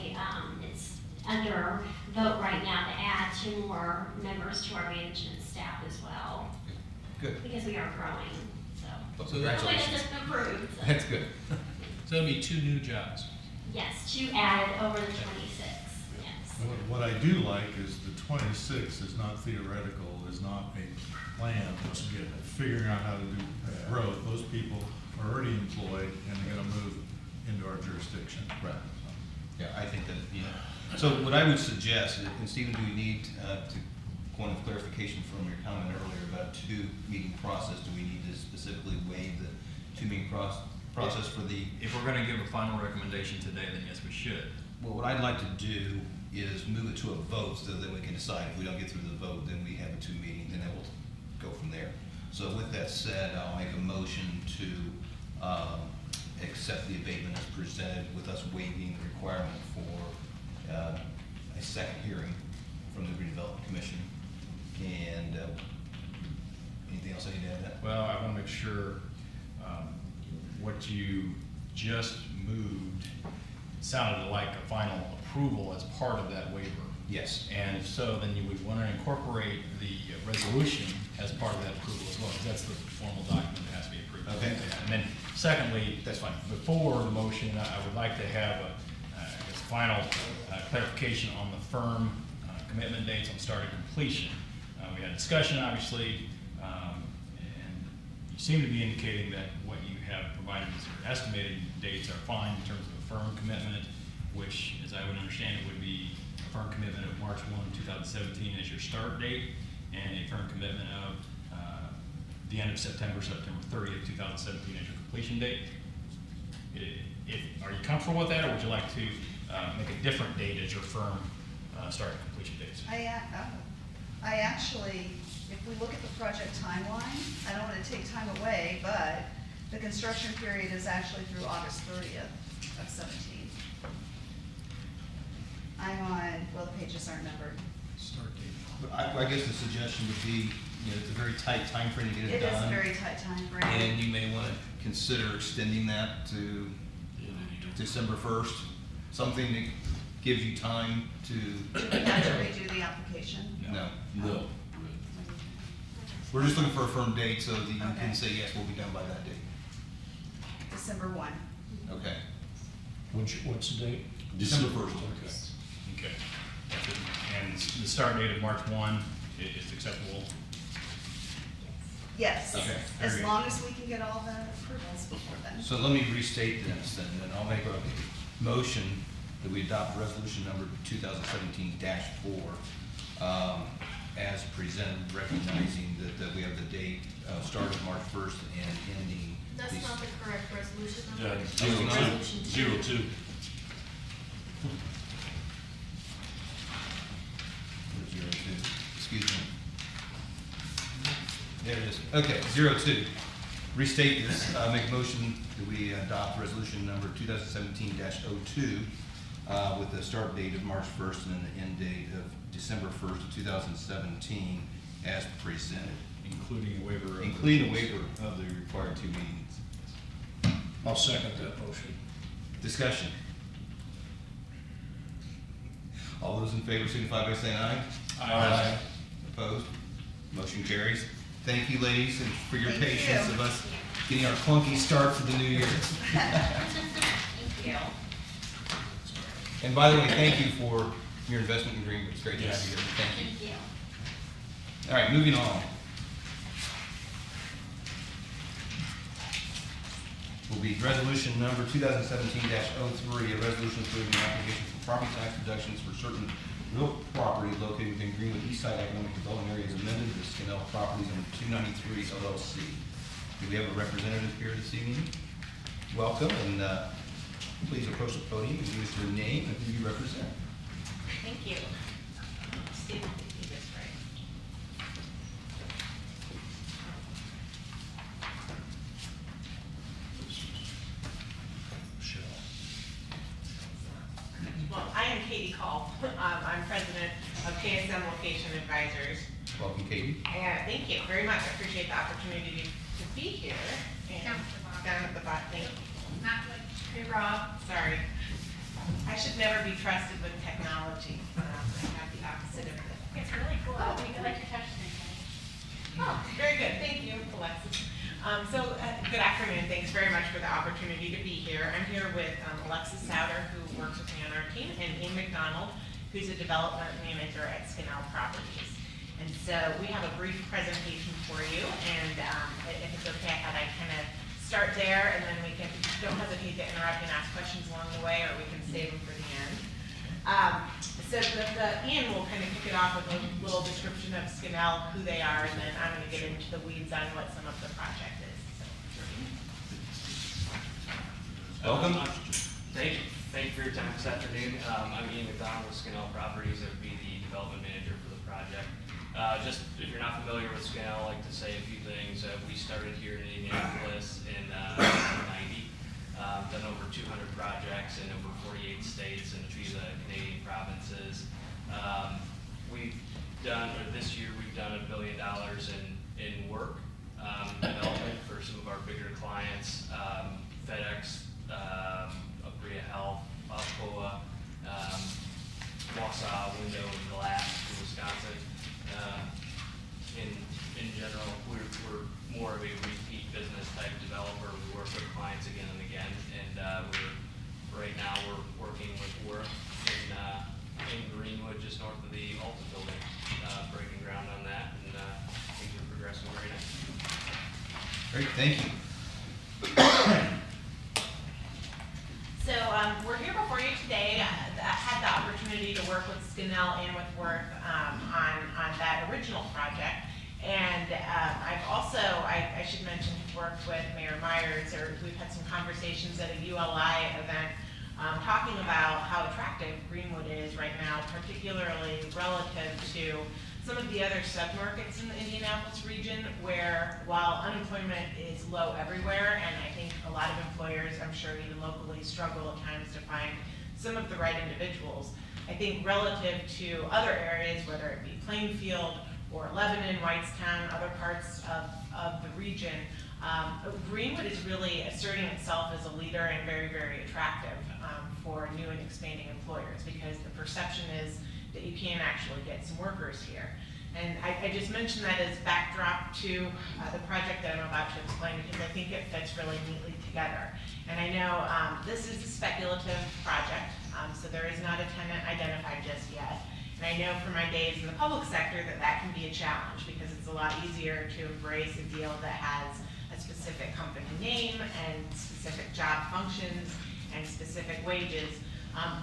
it's under vote right now to add 2 more members to our management staff as well, Good. because we are growing, so. Well, So that's- Hopefully congratulations. it's improved, so. That's good. So that'll be 2 new jobs. Yes, 2 added over the 26, yes. What I do like is the 26 is not theoretical, is not a plan, it's figuring out how to do growth. Those people are already employed and they're gonna move into our jurisdiction. Right. Yeah, I think that, So what I would suggest, and Stephen, do we need to point of clarification from your comment earlier about 2-meeting process? Do we need to specifically waive the 2-meeting process for the? If we're gonna give a final recommendation today, then yes, we should. Well, what I'd like to do is move it to a vote, so that we can decide. If we don't get through the vote, then we have a 2-meeting, then we'll go from there. So with that said, I'll make a motion to accept the abatement as presented, with us waiving the requirement for a second hearing from the Redevelopment Commission. And anything else I need to add to that? Well, I want to make sure what you just moved sounded like a final approval as part of that waiver. Yes. And if so, then you would want to incorporate the resolution as part of that approval as well, because that's the formal document that has to be approved. Okay. And then secondly, That's fine. before the motion, I would like to have I guess, final clarification on the firm commitment dates on start and completion. We had discussion, obviously, and you seem to be indicating that what you have provided as your estimated dates are fine in terms of a firm commitment, which, as I would understand it, would be a firm commitment of March 1, 2017 as your start date, and a firm commitment of the end of September 30th, 2017 as your completion date. Are you comfortable with that, or would you like to make a different date as your firm start and completion dates? I actually, if we look at the project timeline, I don't want to take time away, but the construction period is actually through August 30th of 17. I'm on, well, the pages aren't numbered. Start date. But I guess the suggestion would be, it's a very tight time frame to get it It done. is a very tight time frame. And you may want to consider extending that to December 1st, something that gives you time to. Do we have to redo the application? No. No. We're just looking for a firm date so that you Okay. can say, yes, we'll be done by that date. December 1. Okay. What's the date? December 1st. Okay. Okay. And the start date of March 1 is acceptable? Yes, Okay, very as good. long as we can get all the approvals before then. So let me restate this, then, and I'll make a motion that we adopt resolution number 2017-4 as presented, recognizing that we have the date starting March 1st and ending. That's Dec- not the correct resolution Yeah, number. zero two. Resolution 02. Excuse me. There it is. Okay, 02. Restate this, make a motion that we adopt resolution number 2017-02 with the start date of March 1st and then the end date of December 1st, 2017 as presented. Including a waiver of. Including a waiver of the required 2 meetings. I'll second that motion. Discussion. All those in favor signify by saying aye. Aye. Opposed? Motion carries. Thank you, ladies, and for your Thank patience you. of us getting our clunky start for the new year. Thank you. And by the way, thank you for your investment in Greenwood. It's great to have you here. Thank you. Thank you. All right, moving on. Will be resolution number 2017-03, a resolution approving the application for property tax reductions for certain real property located within Greenwood East Side Economic Development Area as amended to Skinnell Properties under 293 LLC. Do we have a representative here this evening? Welcome, and please approach the podium and give us your name and who you represent. Thank you. See if we do this right. Well, I am Katie Call. I'm president of KSM Location Advisors. Welcome, Katie. And thank you very much. I appreciate the opportunity to be here. And down at the bottom, thank you. Hey, Rob, sorry. I should never be trusted with technology. I have the opposite of it. It's really cool. Oh, We like your touch screen. Oh, very good. Thank you, Alexis. Good afternoon. Thanks very much for the opportunity to be here. I'm here with Alexis Souter, who works with me on our team, and Ian McDonald, who's a development manager at Skinnell Properties. And so we have a brief presentation for you, and if it's okay, I thought I'd kind of start there, and then we can, don't hesitate to interrupt and ask questions along the way, or we can save them for the end. Ian will kind of kick it off with a little description of Skinnell, who they are, and then I'm going to get into the weeds on what some of the project is. Welcome. Thank you. Thank you for your time this afternoon. I'm Ian McDonald with Skinnell Properties. I would be the development manager for the project. Just if you're not familiar with Skinnell, I'd like to say a few things. We started here in Indianapolis in 1990. Done over 200 projects in over 48 states and a few of the Canadian provinces. We've done, or this year we've done $1 billion in work. of a repeat business type developer. We work with clients again and again, and right now we're working with Worth in Greenwood, just north of the Alta building, breaking ground on that, and things are progressing very nice. Great, thank you. So we're here before you today. I had the opportunity to work with Skinnell and with Worth on that original project. And I've also, I should mention, worked with Mayor Myers, or we've had some conversations at a ULI event talking about how attractive Greenwood is right now, particularly relative to some of the other submarkets in the Indianapolis region, where while unemployment is low everywhere, and I think a lot of employers, I'm sure even locally, struggle at times to find some of the right individuals, I think relative to other areas, whether it be Plainfield or Lebanon, Whitestown, other parts of the region, Greenwood is really asserting itself as a leader and very, very attractive for new and expanding employers, because the perception is that you can actually get some workers here. And I just mentioned that as backdrop to the project that I'm about to explain, because I think it fits really neatly together. And I know this is a speculative project, so there is not a tenant identified just yet. And I know from my days in the public sector that that can be a challenge, because it's a lot easier to embrace a deal that has a specific company name and specific job functions and specific wages.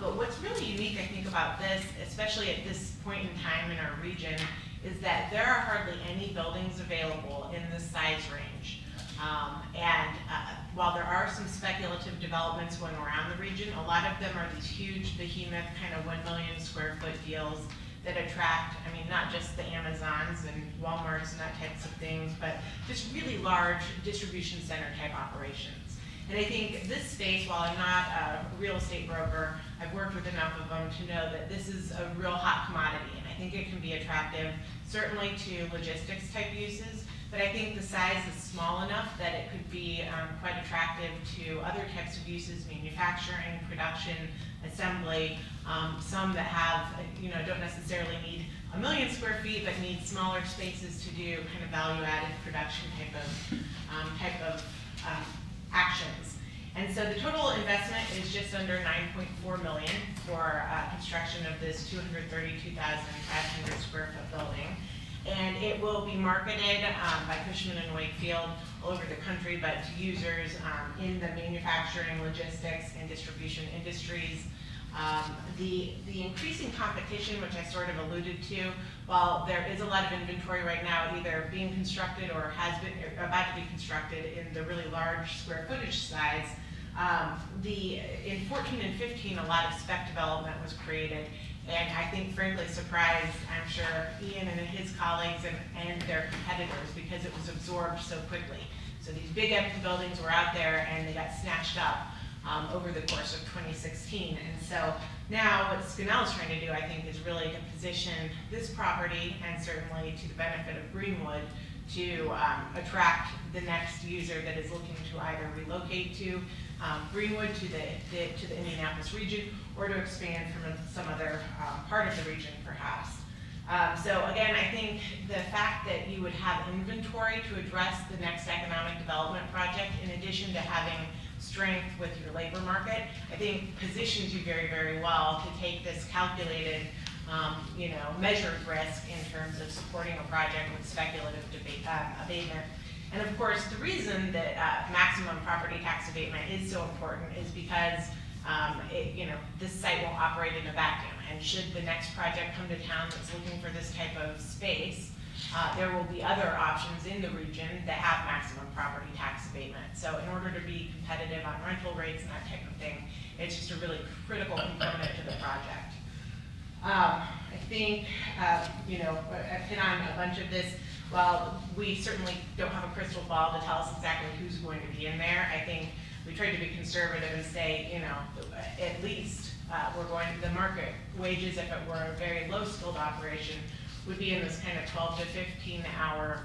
But what's really unique, I think, about this, especially at this point in time in our region, is that there are hardly any buildings available in this size range. While there are some speculative developments going around the region, a lot of them are these huge behemoth kind of 1 million square foot deals that attract, I mean, not just the Amazons and Walmarts and that types of things, but just really large distribution center type operations. And I think this space, while I'm not a real estate broker, I've worked with enough of them to know that this is a real hot commodity, and I think it can be attractive, certainly to logistics type uses, but I think the size is small enough that it could be quite attractive to other types of uses, manufacturing, production, assembly, some that have, don't necessarily need 1 million square feet, but need smaller spaces to do kind of value-added production type of actions. And so the total investment is just under $9.4 million for construction of this 232,500 square foot building. And it will be marketed by Cushman & Wakefield all over the country, but to users in the manufacturing, logistics, and distribution industries. The increasing competition, which I sort of alluded to, while there is a lot of inventory right now either being constructed or has been about to be constructed in the really large square footage size, in 14 and 15 a lot of spec development was created, and I think frankly surprised, I'm sure, Ian and his colleagues and their competitors, because it was absorbed so quickly. So these big empty buildings were out there and they got snatched up over the course of 2016. And so now what Skinnell is trying to do, I think, is really to position this property, and certainly to the benefit of Greenwood, to attract the next user that is looking to either relocate to Greenwood, to the Indianapolis region, or to expand from some other part of the region, perhaps. So again, I think the fact that you would have inventory to address the next economic development project, in addition to having strength with your labor market, I think positions you very, very well to take this calculated, measured risk in terms of supporting a project with speculative abatement. And of course, the reason that maximum property tax abatement is so important is because this site won't operate in a vacuum. And should the next project come to town that's looking for this type of space, there will be other options in the region that have maximum property tax abatement. So in order to be competitive on rental rates and that type of thing, it's just a really critical component to the project. I think, I've hit on a bunch of this. While we certainly don't have a crystal ball to tell us exactly who's going to be in there, I think we tried to be conservative and say, at least the market wages, if it were a very low skilled operation, would be in this kind of 12 to 15 hour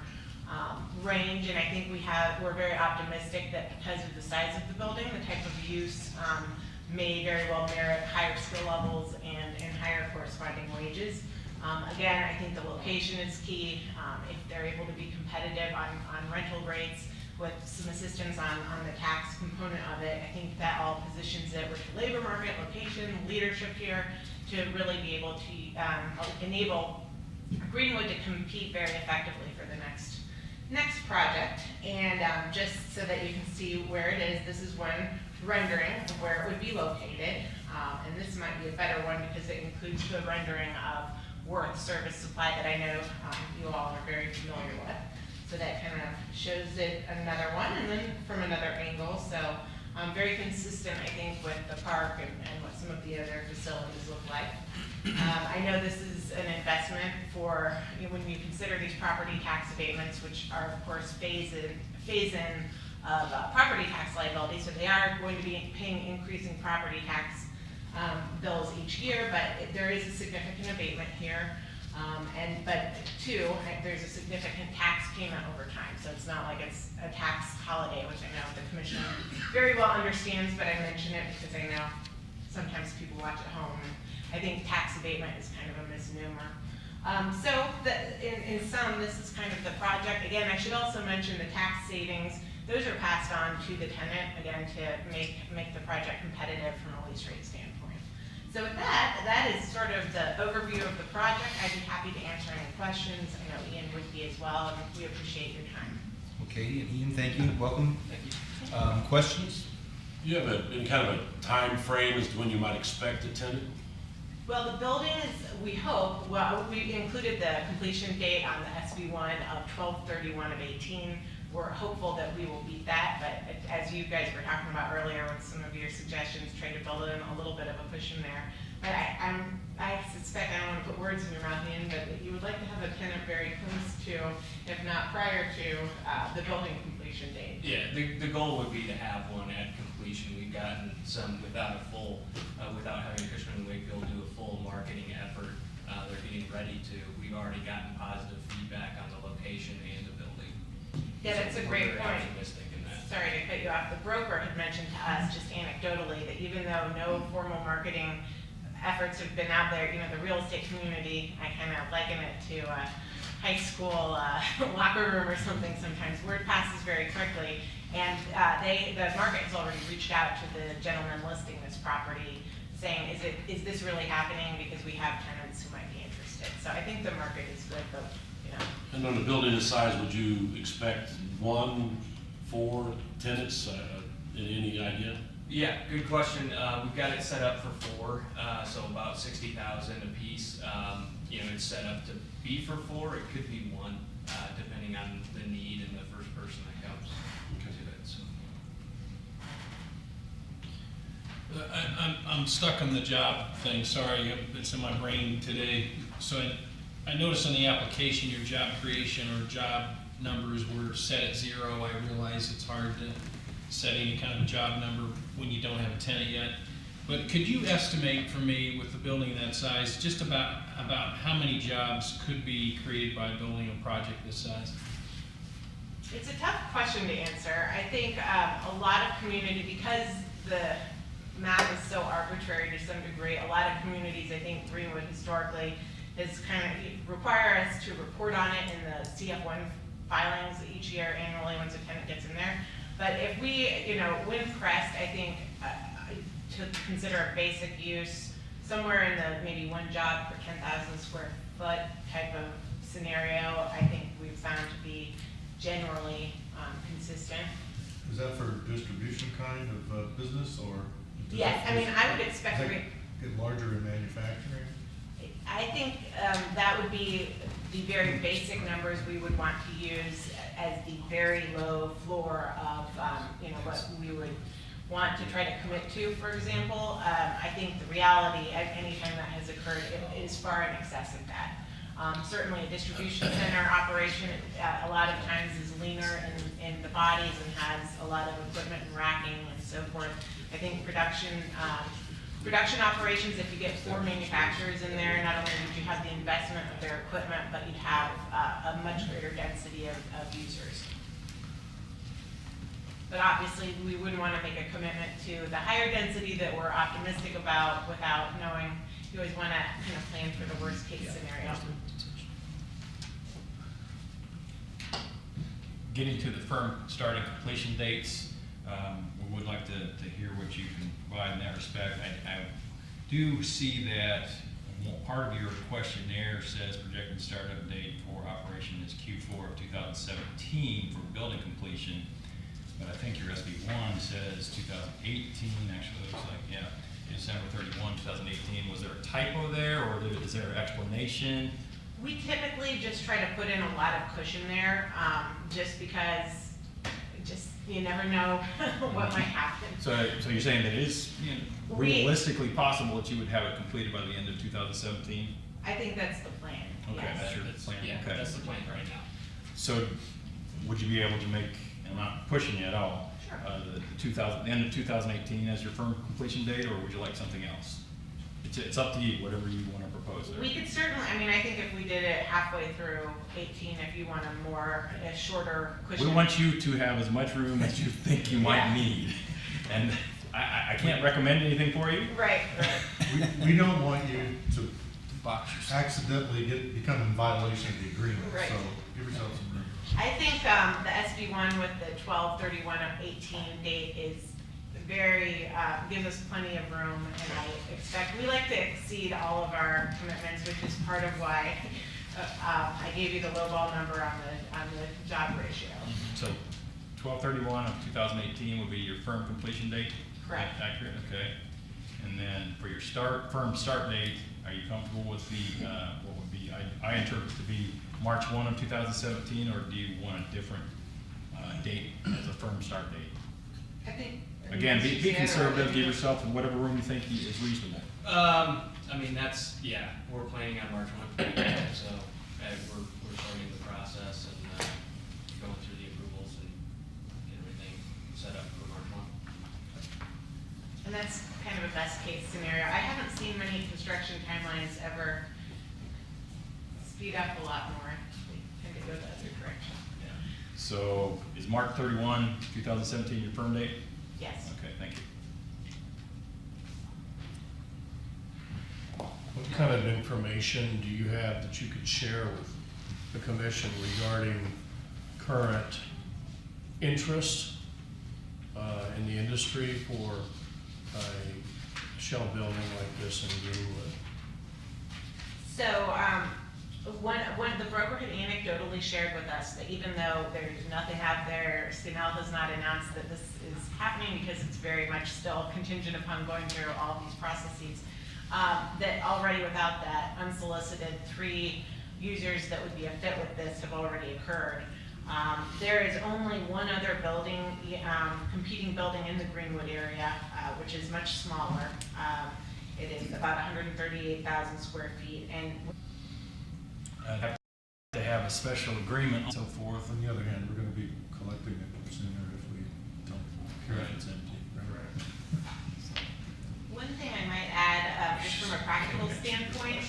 range. And I think we're very optimistic that because of the size of the building, the type of use may very well merit higher skill levels and higher corresponding wages. Again, I think the location is key. If they're able to be competitive on rental rates with some assistance on the tax component of it. I think that all positions it with the labor market, location, leadership here to really be able to enable Greenwood to compete very effectively for the next project. And just so that you can see where it is, this is one rendering of where it would be located. And this might be a better one because it includes the rendering of Worth Service Supply that I know you all are very familiar with. So that kind of shows it another one, and then from another angle. So very consistent, I think, with the park and what some of the other facilities look like. I know this is an investment for, when you consider these property tax abatements, which are of course phase-in of property tax liability, so they are going to be paying increasing property tax bills each year, but there is a significant abatement here. But two, there's a significant tax payment over time, so it's not like it's a tax holiday, which I know the commission very well understands, but I mention it because I know sometimes people watch at home, and I think tax abatement is kind of a misnomer. In sum, this is kind of the project. Again, I should also mention the tax savings. Those are passed on to the tenant, again, to make the project competitive from a lease rate standpoint. So with that is sort of the overview of the project. I'd be happy to answer any questions. I know Ian would be as well, and we appreciate your time. Okay, and Ian, thank you, welcome. Thank you. Questions? Do you have any kind of a time frame as to when you might expect a tenant? Well, the building is, we hope, well, we included the completion date on the SB1 of 12/31/18. We're hopeful that we will beat that, but as you guys were talking about earlier with some of your suggestions, try to build in a little bit of a cushion there. But I suspect, I don't want to put words in your mouth, Ian, but you would like to have a tenant very close to, if not prior to, the building completion date. Yeah, the goal would be to have one at completion. We've gotten some without having Cushman & Wakefield do a full marketing effort. They're getting ready to. We've already gotten positive feedback on the location and the building. Yeah, that's a great point. Optimistic in that. Sorry to cut you off. The broker had mentioned to us, just anecdotally, that even though no formal marketing efforts have been out there, the real estate community, I kind of liken it to a high school locker room or something sometimes. Word passes very quickly, and the market has already reached out to the gentleman listing this property, saying, is this really happening? Because we have tenants who might be interested. So I think the market is good, but And on the building this size, would you expect 1, 4 tenants? Any idea? Yeah, good question. We've got it set up for 4, so about 60,000 a piece. It's set up to be for 4. It could be 1, depending on the need and the first person that comes to it. So. I'm stuck on the job thing, sorry, it's in my brain today. So I noticed on the application, your job creation or job numbers were set at 0. I realize it's hard to set any kind of a job number when you don't have a tenant yet. But could you estimate for me, with the building that size, just about how many jobs could be created by building a project this size? It's a tough question to answer. I think a lot of community, because the math is so arbitrary to some degree, a lot of communities, I think Greenwood historically, is kind of require us to report on it in the CF1 filings each year annually once a tenant gets in there. But if we, when pressed, I think to consider a basic use, somewhere in the maybe 1 job per 10,000 square foot type of scenario, I think we've found to be generally consistent. Is that for distribution kind of business, or? Yes, I mean, I would expect. Does that get larger in manufacturing? I think that would be the very basic numbers we would want to use as the very low floor of what we would want to try to commit to, for example. I think the reality, anytime that has occurred, it is far in excess of that. Certainly a distribution center operation a lot of times is leaner in the bodies and has a lot of equipment and racking and so forth. I think production operations, if you get 4 manufacturers in there, not only would you have the investment of their equipment, but you'd have a much greater density of users. But obviously, we wouldn't want to make a commitment to the higher density that we're optimistic about without knowing. You always want to kind of plan for the worst case scenario. getting to the firm start and completion dates, we would like to hear what you can provide in that respect. I do see that part of your questionnaire says projected startup date for operation is Q4 of 2017 for building completion, but I think your SB1 says 2018, actually it looks like, yeah, December 31, 2018. Was there a typo there, or is there an explanation? We typically just try to put in a lot of cushion there, just because, you never know what might happen. So you're saying that it is realistically possible that you would have it completed by the end of 2017? I think that's the plan. Okay, yes. that's your plan. Yeah, Okay. that's the plan right now. So would you be able to make, I'm not pushing you at all, Sure. the end of 2018 as your firm completion date, or would you like something else? It's up to you, whatever you want to propose there. We could certainly, I mean, I think if we did it halfway through 18, if you want a shorter cushion. We want you to have as much room as you think you might Yeah. need. And I can't recommend anything for you. Right. We don't want you to accidentally become in violation of the agreement, Right. so give yourself some room. I think the SB1 with the 12/31/18 date is very, gives us plenty of room, and I expect, we like to exceed all of our commitments, which is part of why I gave you the lowball number on the job ratio. So 12/31 of 2018 would be your firm completion date? Correct. Accurate, okay. And then for your firm start date, are you comfortable with the, what would be, I interpret to be March 1 of 2017, or do you want a different date as a firm start date? I think. Again, be conservative, give yourself whatever room you think is reasonable. I mean, we're planning on March 1, so we're starting the process and going through the approvals and get everything set up for March 1. And that's kind of a best case scenario. I haven't seen many construction timelines ever speed up a lot more. They tend to go the other direction. Yeah. So is March 31, 2017 your firm date? Yes. Okay, thank you. What kind of information do you have that you could share with the commission regarding current interest in the industry for a shell building like this in Greenwood? So, the broker had anecdotally shared with us that even though there's nothing out there, Stenell has not announced that this is happening because it's very much still contingent upon going through all these processes. That already without that unsolicited 3 users that would be a fit with this have already occurred. There is only one other building, competing building in the Greenwood area, which is much smaller. It is about 138,000 square feet, and I'd have to have a special agreement and so forth. On the other hand, we're gonna be collecting it sooner if we don't care if it's empty. one thing I might add, just from a practical standpoint,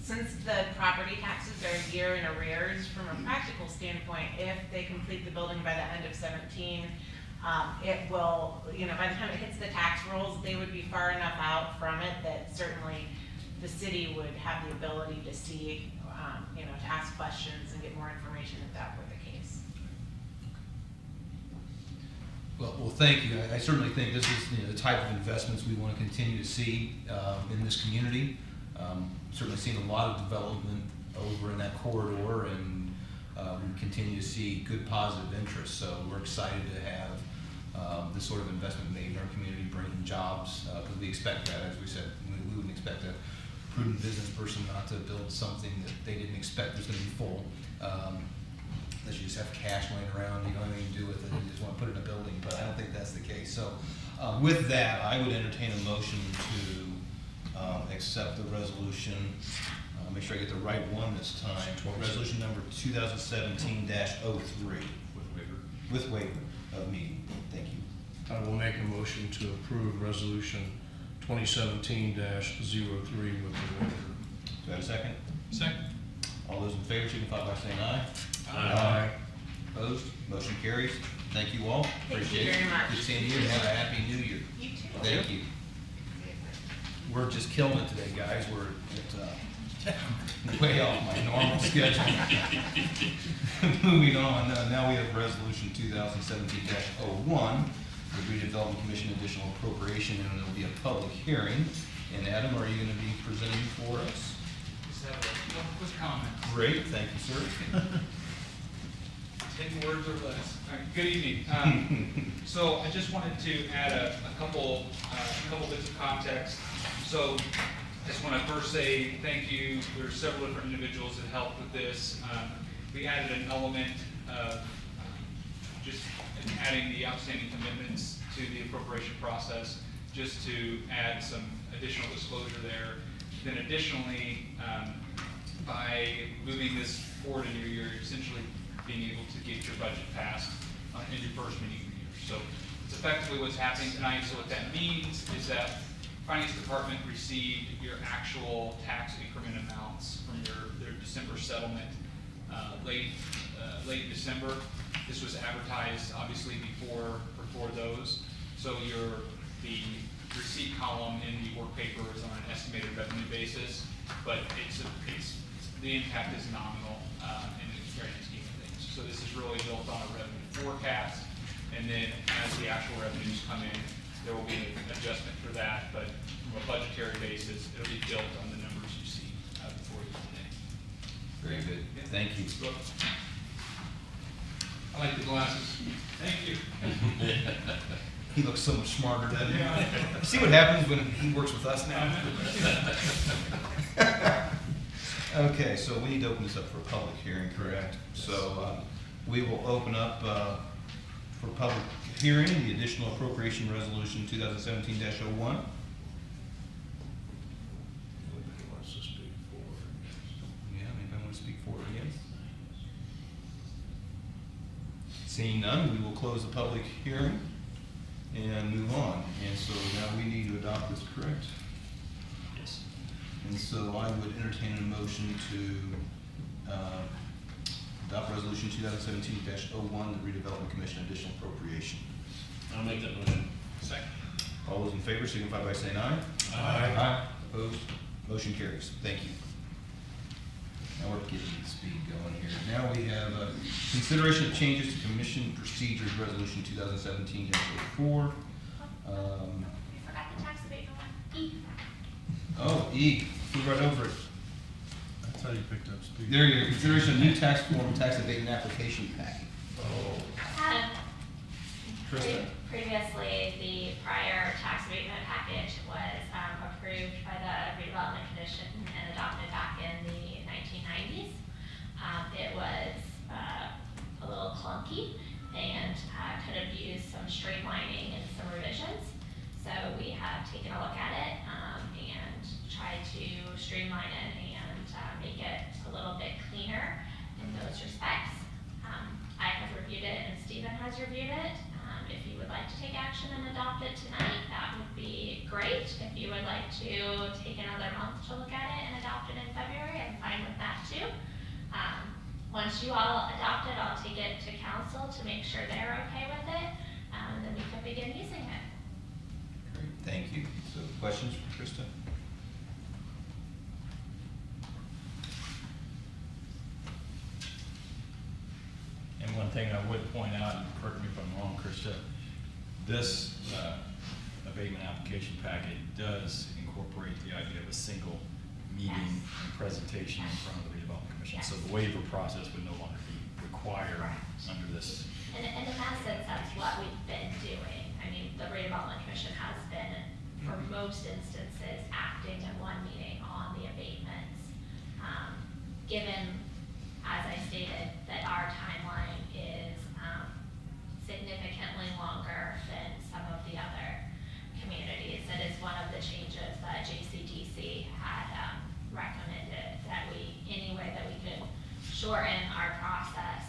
since the property taxes are a year in arrears, from a practical standpoint, if they complete the building by the end of 17, it will, by the time it hits the tax rolls, they would be far enough out from it that certainly the city would have the ability to see, to ask questions and get more information if that were the case. Well, thank you. I certainly think this is the type of investments we want to continue to see in this community. Certainly seen a lot of development over in that corridor, and we continue to see good positive interest. So we're excited to have this sort of investment made in our community, bringing jobs, because we expect that, as we said, we wouldn't expect a prudent business person not to build something that they didn't expect was going to be full. Unless you just have cash laying around, you don't have anything to do with it, you just want to put it in a building, but I don't think that's the case. So with that, I would entertain a motion to accept the resolution. Make sure I get the right one this time. Resolution number 2017-03. With waiver of meeting. Thank you. I will make a motion to approve resolution 2017-03 with the waiver. Do I have a second? Second. All those in favor signify by saying aye. Aye. Opposed? Motion carries. Thank you all. Thank you Appreciate it. very much. Good seeing you, and have a happy new year. You too. Thank you. We're just killing it today, guys. We're at Way off my normal schedule. Moving on, now we have Resolution 2017-01, the Redevelopment Commission additional appropriation, and it'll be a public hearing. And Adam, are you going to be presenting for us? Just have a quick comment. Great, thank you, sir. 10 words or less. All right, good evening. So I just wanted to add a couple bits of context. So I just want to first say thank you. There are several different individuals that helped with this. We added an element of just adding the outstanding commitments to the appropriation process, just to add some additional disclosure there. Then additionally, by moving this forward in your year, you're essentially being able to get your budget passed in your first meeting of the year. So it's effectively what's happening tonight. So what that means is that Finance Department received your actual tax increment amounts from their December settlement late December. This was advertised obviously before those. So the receipt column in the work paper is on an estimated revenue basis, but the impact is nominal in the grand scheme of things. So this is really built on a revenue forecast, and then as the actual revenues come in, there will be an adjustment for that, but from a budgetary basis, it'll be built on the numbers you see before you today. Very good, thank you. I like the glasses. Thank you. He looks so much smarter, doesn't he? See what happens when he works with us now? Okay, so we need to open this up for a public hearing, correct? So we will open up for public hearing the additional appropriation resolution 2017-01. Anybody wants to speak for? Yeah, anybody want to speak for it again? Seeing none, we will close the public hearing and move on. And so now we need to adopt this, correct? Yes. And so I would entertain a motion to adopt resolution 2017-01, the Redevelopment Commission additional appropriation. I'll make that motion. Second. All those in favor signify by saying aye. Aye. Opposed? Motion carries. Thank you. Now we're getting the speed going here. Now we have consideration of changes to commission procedures, resolution 2017-04. We forgot the tax abatement one. E. Oh, E, flew right over it. That's how you picked up speed. There you go. Consideration of new tax form tax abatement application packet. Krista? Previously, the prior tax abatement package was approved by the Redevelopment Commission and adopted back in the 1990s. It was a little clunky and could have used some streamlining and some revisions. So we have taken a look at it and tried to streamline it and make it a little bit cleaner in those respects. I have reviewed it and Stephen has reviewed it. If you would like to take action and adopt it tonight, that would be great. If you would like to take another month to look at it and adopt it in February, I'm fine with that too. Once you all adopt it, I'll take it to council to make sure they're okay with it, and then we can begin using it. Great, thank you. So questions for Krista? And one thing I would point out, and correct me if I'm wrong, Krista, this abatement application packet does incorporate the idea of a single meeting and presentation in front of the Redevelopment Commission. Yes. So the waiver process would no longer be required under this. And in essence, that's what we've been doing. I mean, the Redevelopment Commission has been, for most instances, acting in one meeting on the abatements. Given, as I stated, that our timeline is significantly longer than some of the other communities. It is one of the changes that JCDC had recommended, that any way that we could shorten our process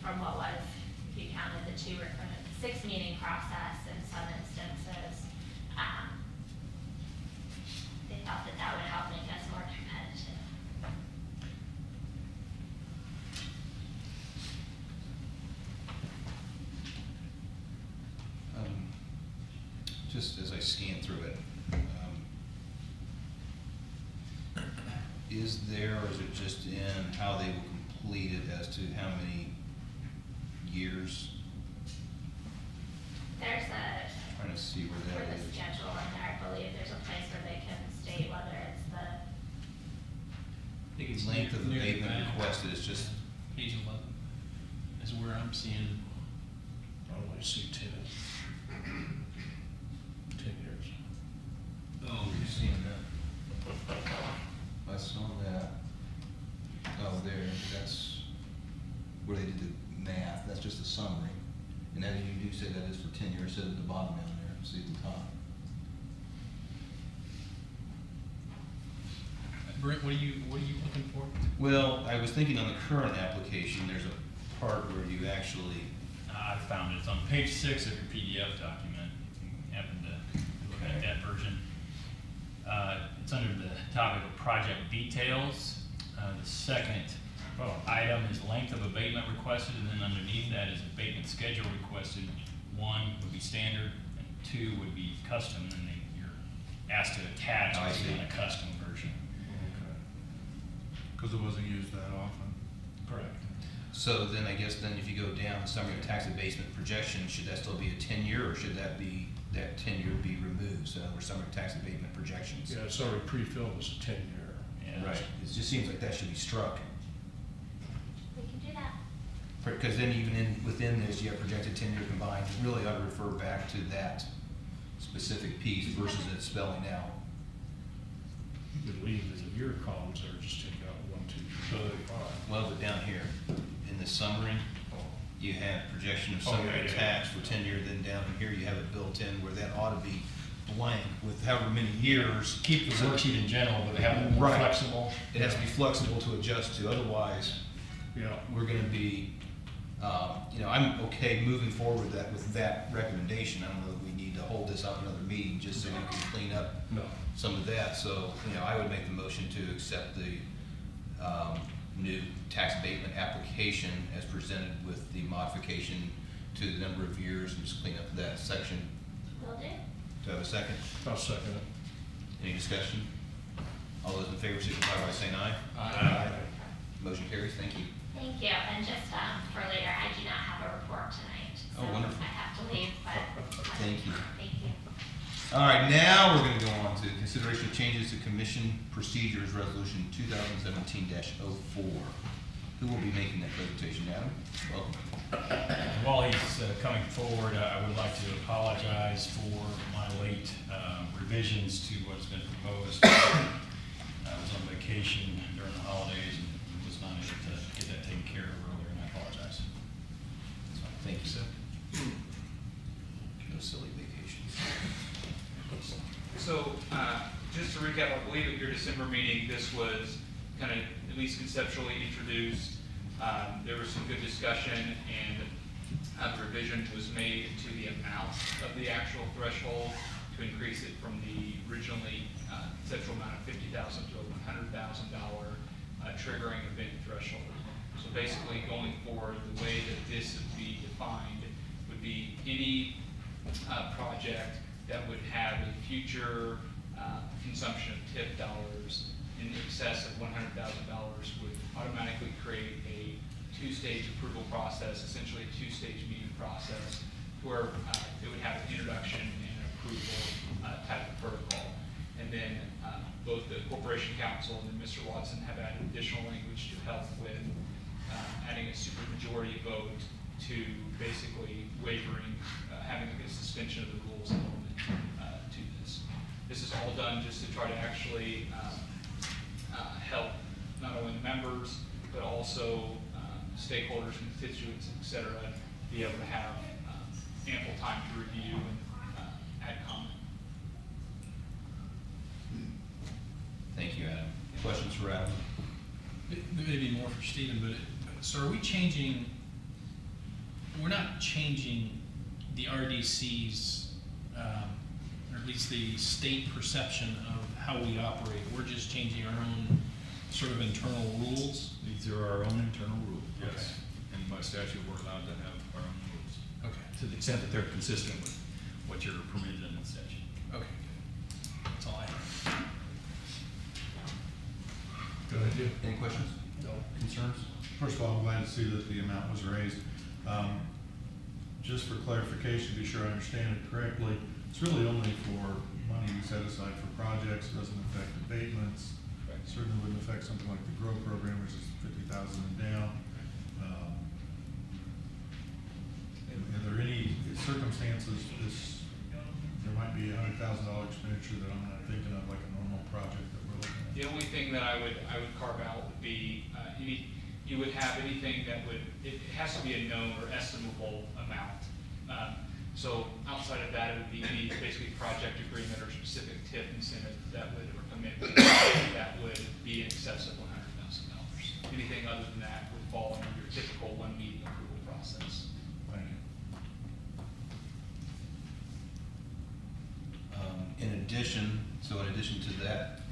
from what was, if you counted the 6-meeting process in some instances. They thought that that would help make us more competitive. Just as I scan through it, is there, or is it just in how they will complete it as to how many years? There's Trying to see where for that the is. schedule in there, I believe there's a place where they can state whether it's the, I think it's Length of near the abatement back. requested is just, Page 11 is where I'm seeing, I only see 10. 10 years. oh, you're seeing that. I saw that. Oh, there, that's where they did the math, that's just a summary. And then you do say that is for 10 years, said at the bottom down there, see at the top. Brent, what are you looking for? Well, I was thinking on the current application, there's a part where you actually, I found it, it's on page 6 of your PDF document, if you happen to look at that version. It's under the topic of project details. The second item is length of abatement requested, and then underneath that is abatement schedule requested. 1 would be standard, and 2 would be custom, and then you're asked to attach Oh, I see. a custom version. Because it wasn't used that often. Correct. so then I guess then if you go down, the summary of tax abatement projection, should that still be a 10-year, or should that be, that 10-year be removed? So we're summary of tax abatement projections. Yeah, it's already pre-filled as a 10-year. Yeah. Right, it just seems like that should be struck. we can do that. Because then even within this, you have projected 10-year combined, it really ought to refer back to that specific piece versus it spelling out. You could leave as a year columns there, just take out 1, 2, 3, 4, 5. Well, but down here, in the summary, you have projection of summary yeah, of yeah. tax for 10-year, then down here you have it built in where that ought to be blank with however many years. Keep the worksheet in general, but have it more Right. flexible. It has to be flexible to adjust to, otherwise, Yeah, we're gonna be, I'm okay moving forward with that recommendation. I don't know that we need to hold this up another meeting just so we can clean up no. some of that. So, I would make the motion to accept the new tax abatement application as presented with the modification to the number of years, and just clean up that section. Will do. Do I have a second? I'll second it. Any discussion? All those in favor signify by saying aye. Aye. Motion carries, thank you. Thank you, and just for later, I do not have a report tonight. Oh, so wonderful. I have to leave, but. Thank you. Thank you. All right, now we're gonna go on to consideration of changes to commission procedures, resolution 2017-04. Who will be making that presentation, Adam? Welcome. While he's coming forward, I would like to apologize for my late revisions to what's been proposed. I was on vacation during the holidays and was not able to get that taken care of earlier, and I apologize. So, thank you, sir. No silly vacations. So, just to recap, I believe at your December meeting, this was kind of at least conceptually introduced. There was some good discussion, and a revision was made to the amount of the actual threshold to increase it from the originally conceptual amount of $50,000 to a $100,000 triggering event threshold. So basically, going forward, the way that this would be defined would be any project that would have a future consumption of TIF dollars in excess of $100,000 would automatically create a two-stage approval process, essentially a two-stage meeting process, where it would have an introduction and an approval type of protocol. And then both the Corporation Council and then Mr. Watson have added additional language to help with adding a supermajority vote to basically waivering, having a suspension of the rules element to this. This is all done just to try to actually help not only the members, but also stakeholders, constituents, et cetera, be able to have ample time to review and add comment. Thank you, Adam. Questions for Adam? Maybe more for Stephen, but, so are we changing, we're not changing the RDC's, or at least the state perception of how we operate. We're just changing our own sort of internal rules? These are our own internal rules, yes. Okay. And by statute, we're allowed to have our own rules. Okay. To the extent that they're consistent with what you're permitted in the statute. Okay, good. That's all I have. you. Any questions? No. Concerns? First of all, I'm glad to see that the amount was raised. Just for clarification, to be sure I understand it correctly, it's really only for money we set aside for projects, it doesn't affect abatements. Certainly wouldn't affect something like the GROW program, which is 50,000 and down. Are there any circumstances there might be $100,000 expenditure that I'm not thinking of, like a normal project that we're looking at? The only thing that I would carve out would be, you would have anything that would, it has to be a known or estimable amount. So outside of that, it would be any basically project agreement or specific TIF incentive that would, or commitment that would be in excess of $100,000. Anything other than that would fall under your typical one meeting approval process. Thank you. In addition to that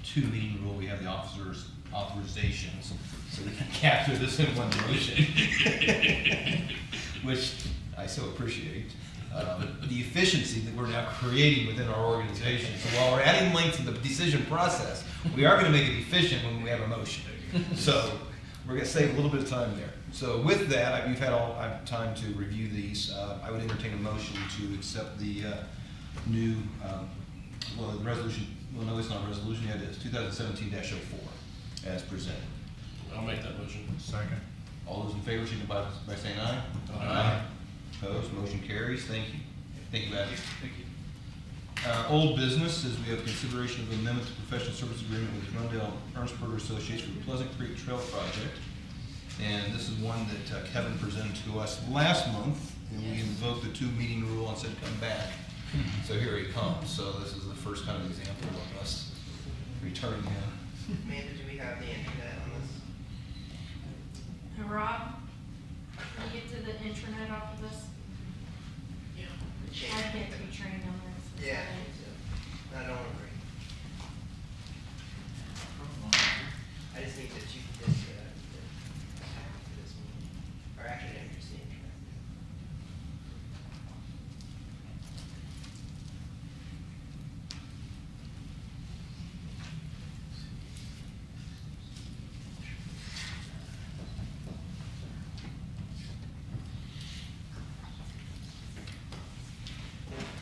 2 meeting rule, we have the officer's authorizations, so we can capture this in one motion, which I so appreciate. The efficiency that we're now creating within our organization. So while we're adding length to the decision process, we are going to make it efficient when we have a motion. So we're going to save a little bit of time there. So with that, you've had I have time to review these. I would entertain a motion to accept the new, the resolution. Well, no, it's not a resolution yet. It's 2017-04 as presented. I'll make that motion. Second. All those in favor, signify by saying aye. Aye. Opposed, motion carries. Thank you. Thank you, Abby. Thank you. Old business is we have consideration of amendment to professional service agreement with Rundell Ernstberger Associates for the Pleasant Creek Trail Project. And this is one that Kevin presented to us last month, and we invoked the 2 meeting rule and said come back. So here he comes. So this is the first kind of example of us returning him. Amanda, do we have the internet on this? And Rob, can you get to the intranet off of this? I can't be trained on this. Yeah, me too. I don't agree. I just need to check this, this meeting. Or actually, I just the internet.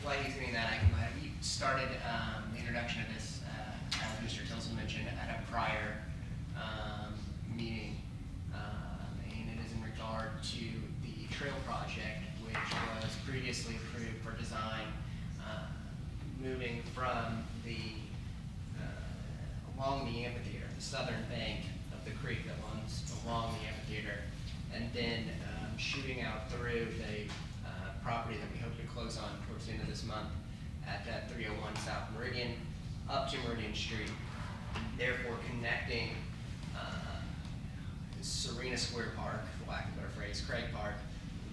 While he's doing that, I can go ahead. We started the introduction of this, as Mr. Tilson mentioned, at a prior meeting. And it is in regard to the trail project, which was previously approved for design, moving from the, along the amphitheater, the southern bank of the creek that runs along the amphitheater, and then shooting out through the property that we hope to close on towards the end of this month at 301 South Meridian up to Meridian Street, therefore connecting Serena Square Park, for lack of a better phrase, Craig Park,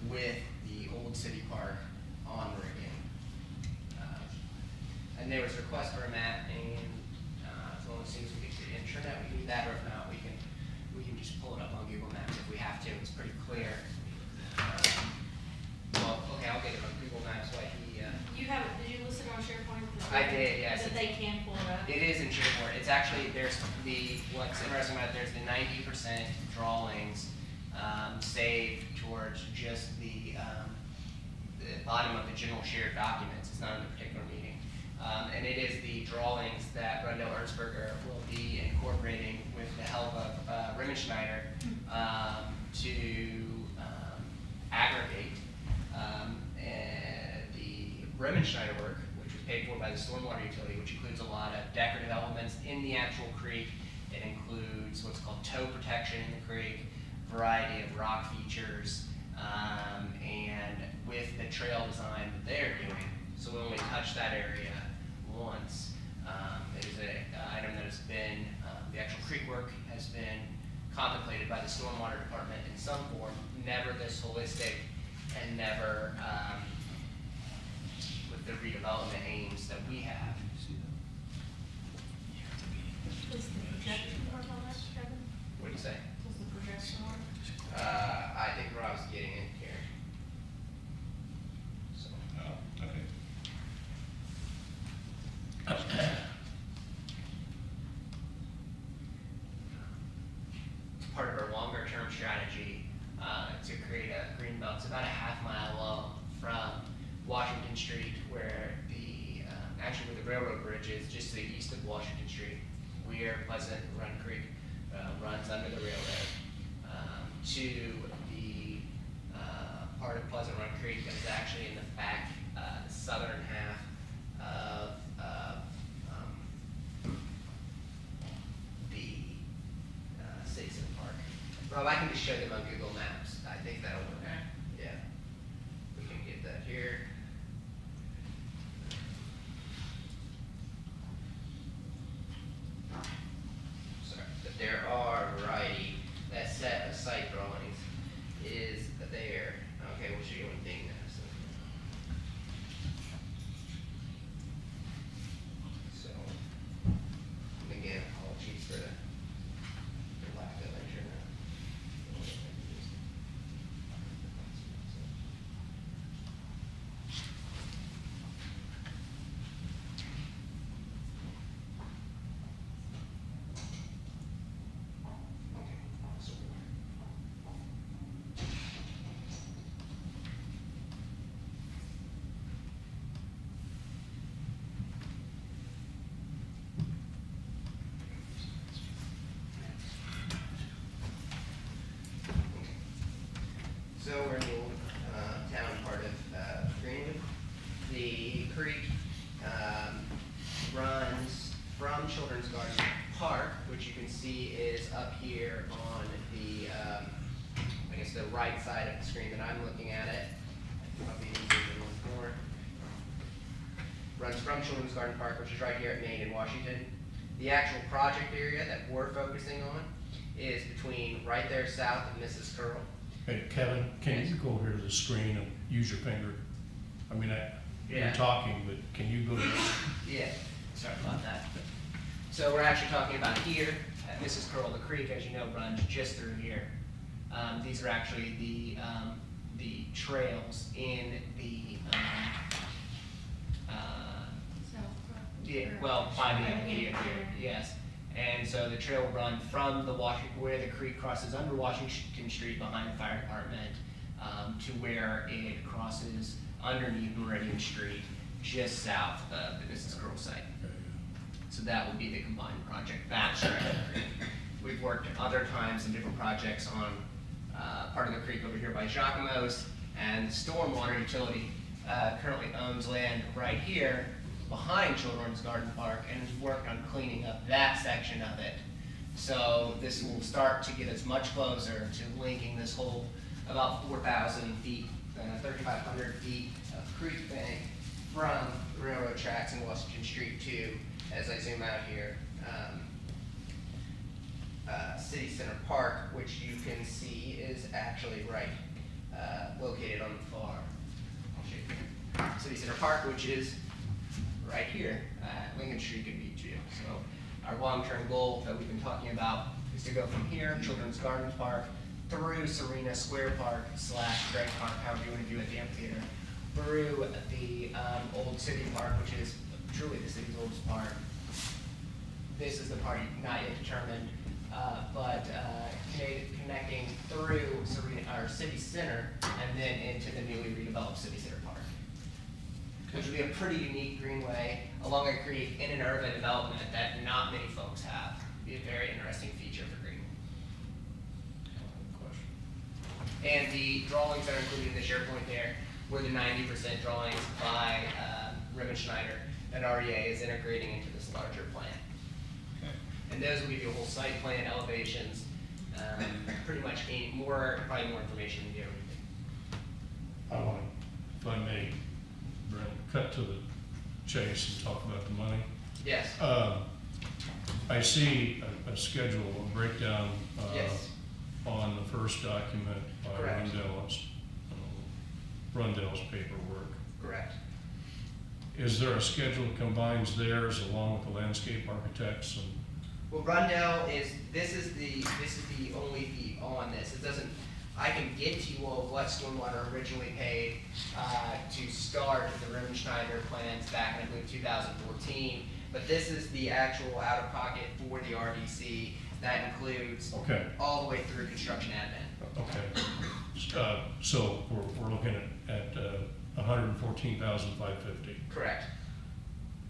with the Old City Park on Meridian. And there was a request for a map, and as long as soon as we get to the internet, we can do that, or if not, we can just pull it up on Google Maps if we have to. It's pretty clear. Well, okay, I'll get it on Google Maps while he, You have it, did you list it on SharePoint? I did, yes. That they can pull it up? It is in SharePoint. It's actually, what's interesting about it, there's the 90% drawings saved towards just the bottom of the general shared documents. It's not in the particular meeting. And it is the drawings that Rundell Ernstberger will be incorporating with the help of Remmenschneider to aggregate the Remmenschneider work, which was paid for by the stormwater utility, which includes a lot of decorative elements in the actual creek. It includes what's called tow protection in the creek, variety of rock features, and with the trail design that they're doing, so we only touch that area once. It is an item that has been, the actual creek work has been contemplated by the stormwater department in some form, never this holistic and never with the redevelopment aims that we have. Does the projection work on that, Kevin? What do you say? Does the projection work? I think Rob's getting it here. So. Okay. strategy to create a green belt. It's about a half-mile long from Washington Street, where actually where the railroad bridge is, just to the east of Washington Street, where Pleasant Run Creek runs under the railroad, to the part of Pleasant Run Creek that is actually in the back, the southern half of the City Center Park. Rob, I can just show them on Google Maps. I think that'll work. Yeah. We can get that here. Sorry, but there are a variety. That set of site drawings is there. Okay, we'll show you one thing now. So, again, apologies for the lack of internet. So we're in the old town part of Greenwood. The creek runs from Children's Garden Park, which you can see is up here on the, I guess the right side of the screen that I'm looking at it. Probably easier than one more. Runs from Children's Garden Park, which is right here at Main and Washington. The actual project area that we're focusing on is between right there south of Mrs. Curl. Hey, Kevin, can you go over here to the screen and use your finger? I mean, you're Yeah. talking, but can you go to the, Yeah, sorry about that. So we're actually talking about here at Mrs. Curl. The creek, as you know, runs just through here. These are actually the trails in the yeah, well, by the here, yes. And so the trail will run from the where the creek crosses under Washington Street behind the fire department to where it crosses underneath Meridian Street, just south of the Mrs. Curl site. So that would be the combined project, that stretch of the creek. We've worked other times in different projects on part of the creek over here by Giacomo's, and the stormwater utility currently owns land right here behind Children's Garden Park and has worked on cleaning up that section of it. So this will start to get us much closer to linking this whole about 4,000 feet, 3,500 feet of creek bank from the railroad tracks in Washington Street to, as I zoom out here, City Center Park, which you can see is actually right located on the far. I'll show you here. City Center Park, which is right here at Lincoln Street and Beach. So our long-term goal that we've been talking about is to go from here, Children's Garden Park, through Serena Square Park / Drake Park, however you want to do it, the amphitheater, through the old city park, which is truly the city's oldest park. This is the part not yet determined, but connecting through Serena, our city center, and then into the newly redeveloped City Center Park, which would be a pretty unique greenway along a creek in an urban development that not many folks have. Be a very interesting feature for Greenwood. And the drawings that are included in the SharePoint there were the 90% drawings by Schneider that RDA is integrating into this larger plan. Okay. And those will give you a whole site plan, elevations, pretty much probably more information than you ever think. I want, if I may, Brent, cut to the chase and talk about the money. Yes. I see a schedule, a breakdown Yes. on the first document by Correct. Rundell's paperwork. Correct. Is there a schedule that combines theirs along with the landscape architects and? Well, Rundell this is the only fee on this. It doesn't, I can get to you all what Stormwater originally paid to start the Schneider plans back in, I believe, 2014. But this is the actual out-of-pocket for the RDC that includes Okay. all the way through construction admin. Okay. So we're looking at 114,550. Correct.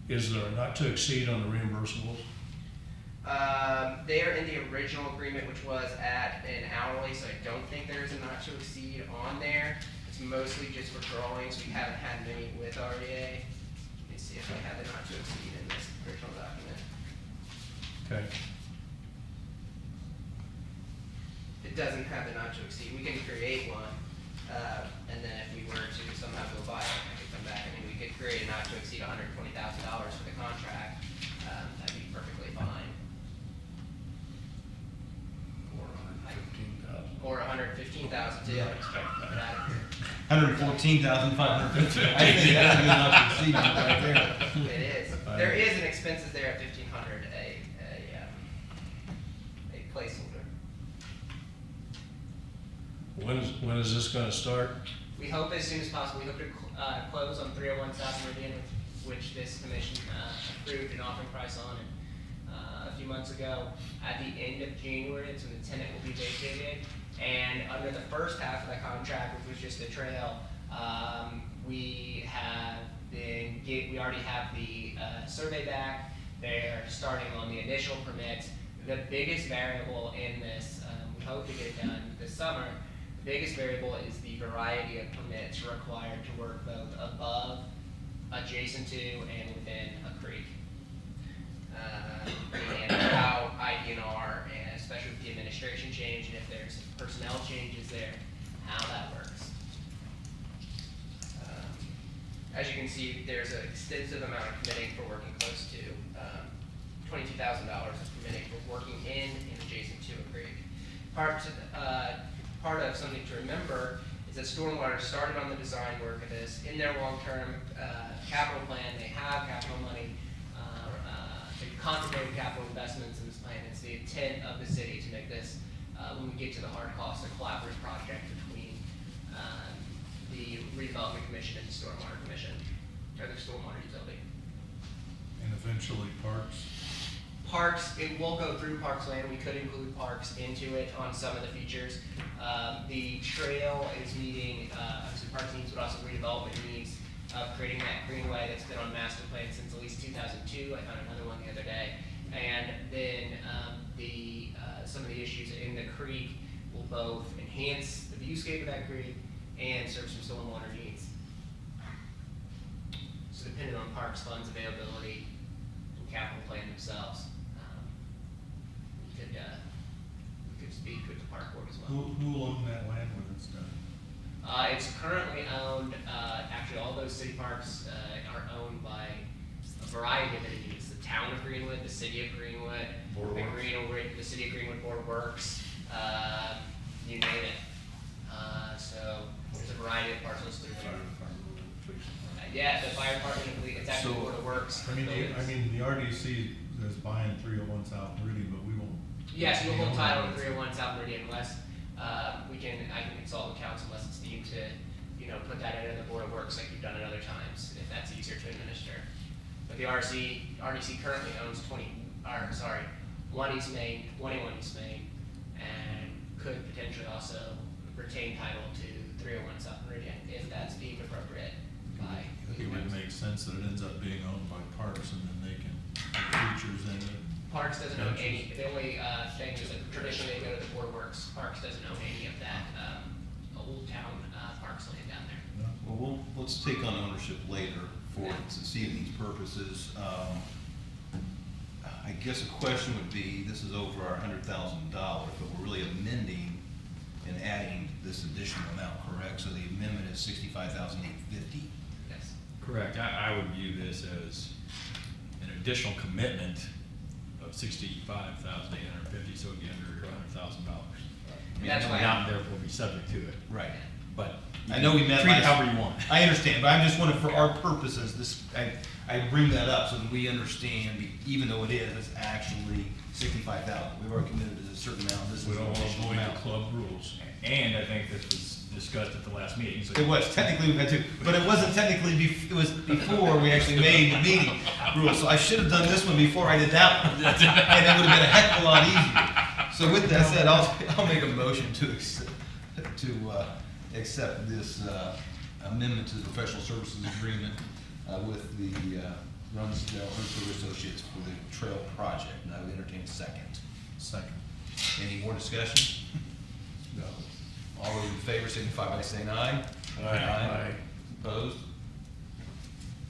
Is there a not to exceed on the reimbursables? They are in the original agreement, which was at an hourly, so I don't think there is a not to exceed on there. It's mostly just for drawings. We haven't had many with RDA. Let me see if I have the not to exceed in this original document. Okay. It doesn't have the not to exceed. We can create one, and then if we were to somehow go by it, I could come back and we could create a not to exceed $120,000 for the contract. That'd be perfectly fine. Or 115,000 too. But 114,550. I think that's a good enough to see right there. it is. There is an expenses there at 1,500, a placeholder. When is this gonna start? We hope as soon as possible. We hope to close on 301 South Meridian, which this commission approved an offering price on a few months ago. At the end of January, that's when the tenant will be vacated. And under the first half of the contract, which was just the trail, we already have the survey back. They're starting on the initial permits. The biggest variable in this, we hope to get it done this summer. The biggest variable is the variety of permits required to work both above, adjacent to, and within a creek. And how IDNR, and especially with the administration change, and if there's personnel changes there, how that works. As you can see, there's an extensive amount of permitting for working close to, $22,000 of permitting for working in and adjacent to a creek. Part of something to remember is that Stormwater started on the design work of this. In their long-term capital plan, they have capital money, they contemplated capital investments in this plan. It's the intent of the city to make this, when we get to the hard cost, a collaborative project between the redevelopment commission and the stormwater commission, or the stormwater utility. And eventually parks. Parks, it will go through Parks Land. We could include parks into it on some of the features. The trail is meeting, obviously parks needs, but also redevelopment needs, creating that greenway that's been on master plan since at least 2002. I found another one the other day. And then some of the issues in the creek will both enhance the viewscape of that creek and serve some stormwater needs. So depending on parks funds availability and capital plan themselves, we could speak with the park board as well. Who will own that land when it's done? It's currently owned, actually all those city parks are owned by a variety of entities. The town of Greenwood, the city of Greenwood, the city of Greenwood Board of Works, you name it. So there's a variety of parcels through there. Yeah, the fire department, it's actually Board of Works. I mean, the RDC is buying 301 South Meridian, but we won't. Yes, you'll hold title to 301 South Meridian unless I can consult with council unless it's deemed to, put that into the Board of Works like you've done at other times, if that's easier to administer. But the RDC currently owns 1 East Main, 21 East Main, and could potentially also retain title to 301 South Meridian if that's deemed appropriate by. I think it would make sense that it ends up being owned by Parks and then they can put features in it. Parks doesn't own any, the only thing is that traditionally they go to the Board of Works. Parks doesn't own any of that old town parks land down there. Well, let's take on ownership later for this evening's purposes. I guess a question would be, this is over our $100,000, but we're really amending and adding this additional amount, correct? So the amendment is $65,850. Yes. Correct. I would view this as an additional commitment of $65,850, so it'd be under $100,000. That's why not therefore be subject to it. Right. But I know we met treat it last. however you want. I understand, but I just wanted, for our purposes, I bring that up so that we understand, even though it's actually 65,000. We've already committed to a certain amount. This is We don't an want to additional avoid amount. the club rules. And I think this was discussed at the last meeting. So It was, technically we had to, but it wasn't technically, it was before we actually made the meeting rule. So I should have done this one before I did that one. And it would have been a heck of a lot easier. So with that said, I'll make a motion to accept accept this amendment to the professional services agreement with the Runsdale Hunter Associates for the trail project. And I would entertain a second. Second. Any more discussion? No. All those in favor signify by saying aye. Aye. Opposed?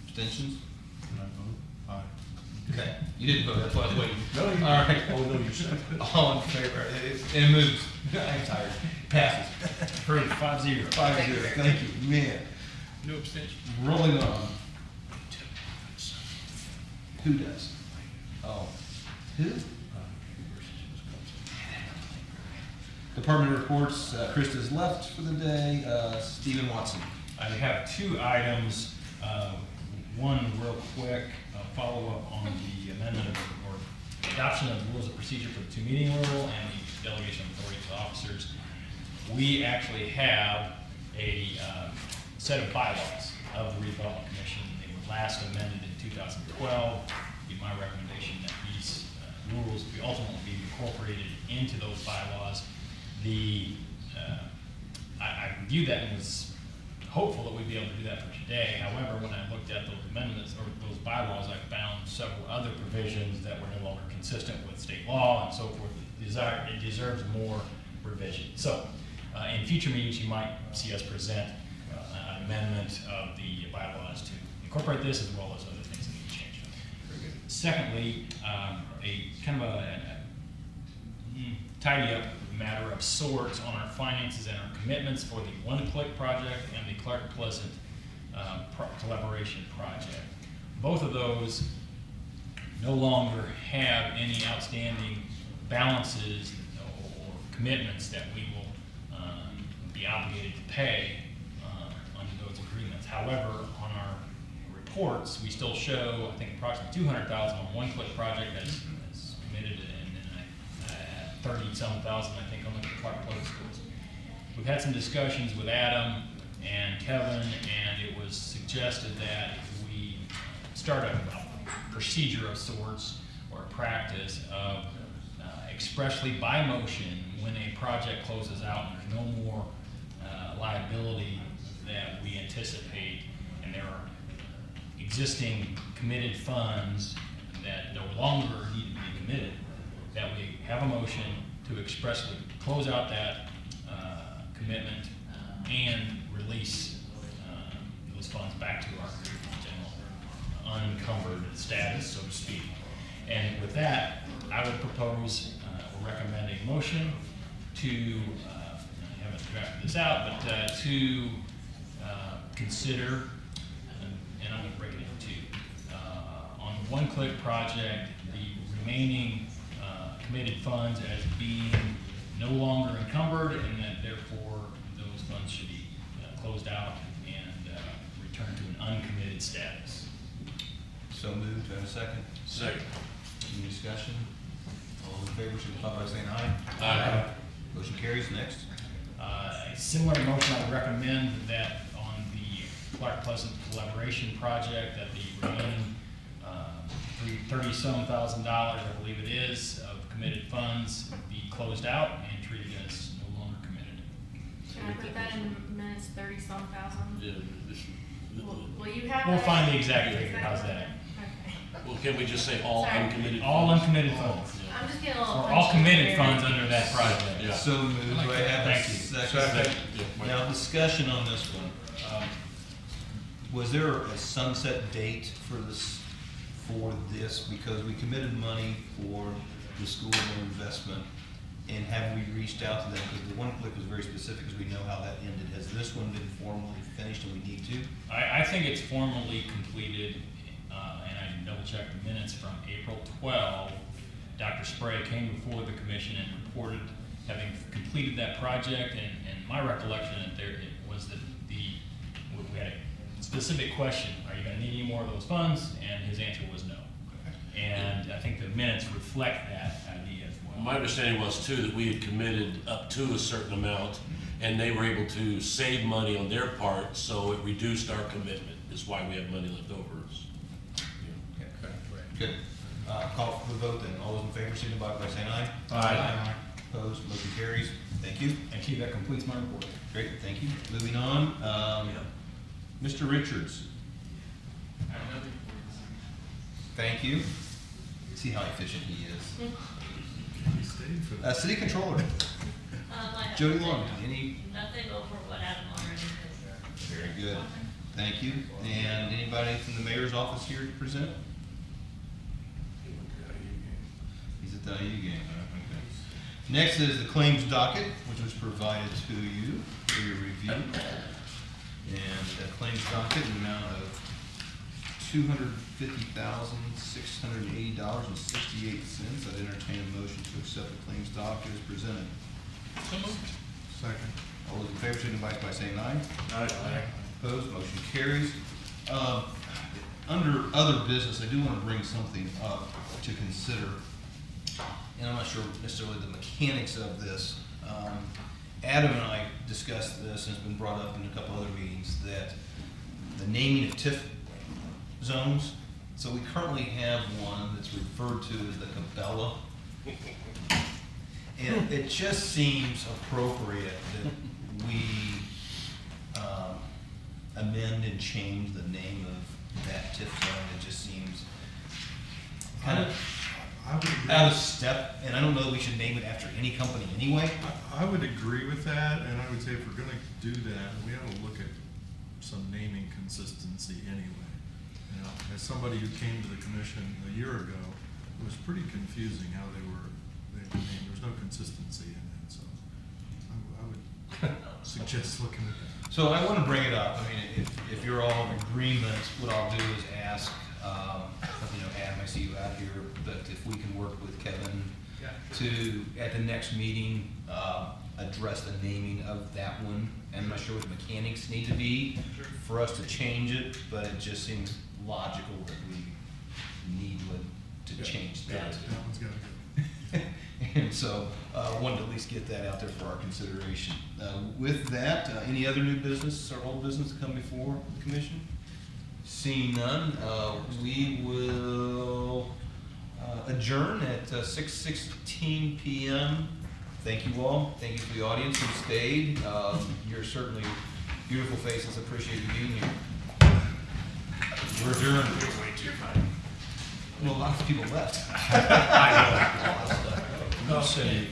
Abstentions? Can I vote? Aye. Okay, you didn't vote, that's why I was waiting. No, you All right. Oh, no, you said. All in favor, it moves. I'm tired. Passes. Approved, 5-0. 5-0, thank you, man. No abstention. Rolling on. Who does? Oh, who? Department reports, Krista's left for the day, Stephen Watson. I have 2 items. One real quick, follow-up on the amendment or adoption of the rules of procedure for the 2-meeting rule and the delegation of authority to officers. We actually have a set of bylaws of the redevelopment commission. They were last amended in 2012. It'd be my recommendation that these rules be ultimately be incorporated into those bylaws. I reviewed that and was hopeful that we'd be able to do that for today. However, when I looked at those amendments or those bylaws, I found several other provisions that were no longer consistent with state law and so forth. It deserves more revision. So, in future meetings, you might see us present an amendment of the bylaws to incorporate this as well as other things that need to change. Secondly, a kind of a tidy up matter of sorts on our finances and our commitments for the One Click project and the Clark Pleasant collaboration project. Both of those no longer have any outstanding balances or commitments that we will be obligated to pay under those agreements. However, on our reports, we still show, I think, approximately $200,000 on One Click project that's committed, and then 30-some thousand, I think, on the Clark Pleasant schools. We've had some discussions with Adam and Kevin, and it was suggested that we start a procedure of sorts or a practice of expressly by motion when a project closes out and there's no more liability that we anticipate, and there are existing committed funds that no longer need to be committed, that we have a motion to expressly close out that commitment and release those funds back to our general unencumbered status, so to speak. And with that, I would propose or recommend a motion to, I haven't drafted this out, but to consider, and I'm going to break it into 2, on the One Click project, the remaining committed funds as being no longer encumbered, and that therefore those funds should be closed out and returned to an uncommitted status. So moved, do I have a second? Second. Any discussion? All in favor, signify by saying aye. Aye. Motion carries. Next. A similar motion, I would recommend that on the Clark Pleasant collaboration project, that the remaining $30-some thousand, I believe it is, of committed funds be closed out and treated as no longer committed. Can I put that in the minutes, 30-some thousand? Yeah, Will you have that? We'll find the exact figure, how's that? Okay. well, can we just say all Sorry. uncommitted? All funds? uncommitted funds. I'm just getting a little. Or all punchy committed here. funds under that project. Yeah. So moved, do I have a Thank you. second? Yeah. Now, discussion on this one. Was there a sunset date for this, because we committed money for the school investment, and have we reached out to them? Because the One Click was very specific, because we know how that ended. Has this one been formally finished and we need to? I think it's formally completed, and I double checked the minutes from April 12. Dr. Spray came before the commission and reported having completed that project, and my recollection was that we had a specific question: are you going to need any more of those funds? And his answer was no. And I think the minutes reflect that idea as well. My understanding was too that we had committed up to a certain amount, and they were able to save money on their part, so it reduced our commitment, is why we have money left over. Good. Call for the vote then. All those in favor signify by saying aye. Aye. Opposed, motion carries. Thank you. Thank you, that completes my report. Great, thank you. Moving on, Mr. Richards. Thank you. See how efficient he is. He stayed for that. City Controller, I Jody have Long, any? nothing over what Adam already said. Very good. Thank you. And anybody from the mayor's office here to present? He's at the IU game, huh? Okay. Next is the claims docket, which was provided to you for your review. And the claims docket in the amount of $250,680.68. I'd entertain a motion to accept the claims docket as presented. So moved. Second. All those in favor signify by saying aye. Aye. Opposed, motion carries. Under other business, I do want to bring something up to consider. And I'm not sure necessarily the mechanics of this. Adam and I discussed this, and it's been brought up in a couple other meetings, that the naming of TIF zones. So we currently have one that's referred to as the Cabela. And it just seems appropriate that we amend and change the name of that TIF zone. It just seems kind of out of step, and I don't know that we should name it after any company anyway. I would agree with that, and I would say if we're gonna do that, we ought to look at some naming consistency anyway. You know, as somebody who came to the commission a year ago, it was pretty confusing how they were named. There was no consistency in it, so I would suggest looking at that. So I want to bring it up. I mean, if you're all in agreement, what I'll do is ask, Adam, I see you out here, but if we can work with Kevin to, at the next meeting, address the naming of that one. And I'm not sure what the mechanics need to be for us to change it, but it just seems logical that we need to change that. That one's gotta go. And so, wanted to at least get that out there for our consideration. With that, any other new business or old business to come before the commission? Seeing none, we will adjourn at 6:16 p.m. Thank you all. Thank you for the audience who stayed. You're certainly beautiful faces. Appreciate you being here. We're adjourned. Well, a lot of people left. I'll say,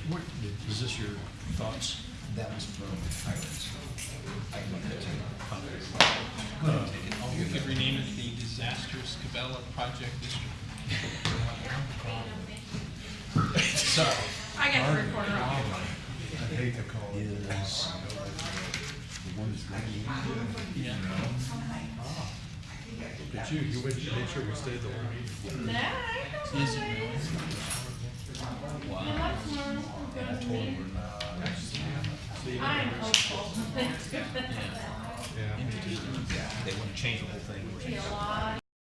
is this your thoughts? That was from Pirates. I can look at it too. Go ahead and take it. You could rename it the Disastrous Cabela Project District. Sorry. I got the recorder on. I hate to call it. The one that's Yeah. Look at you, you made sure we stayed the whole meeting. Is it really? I'm hopeful. Yeah. They want to change the whole thing. Be a lot.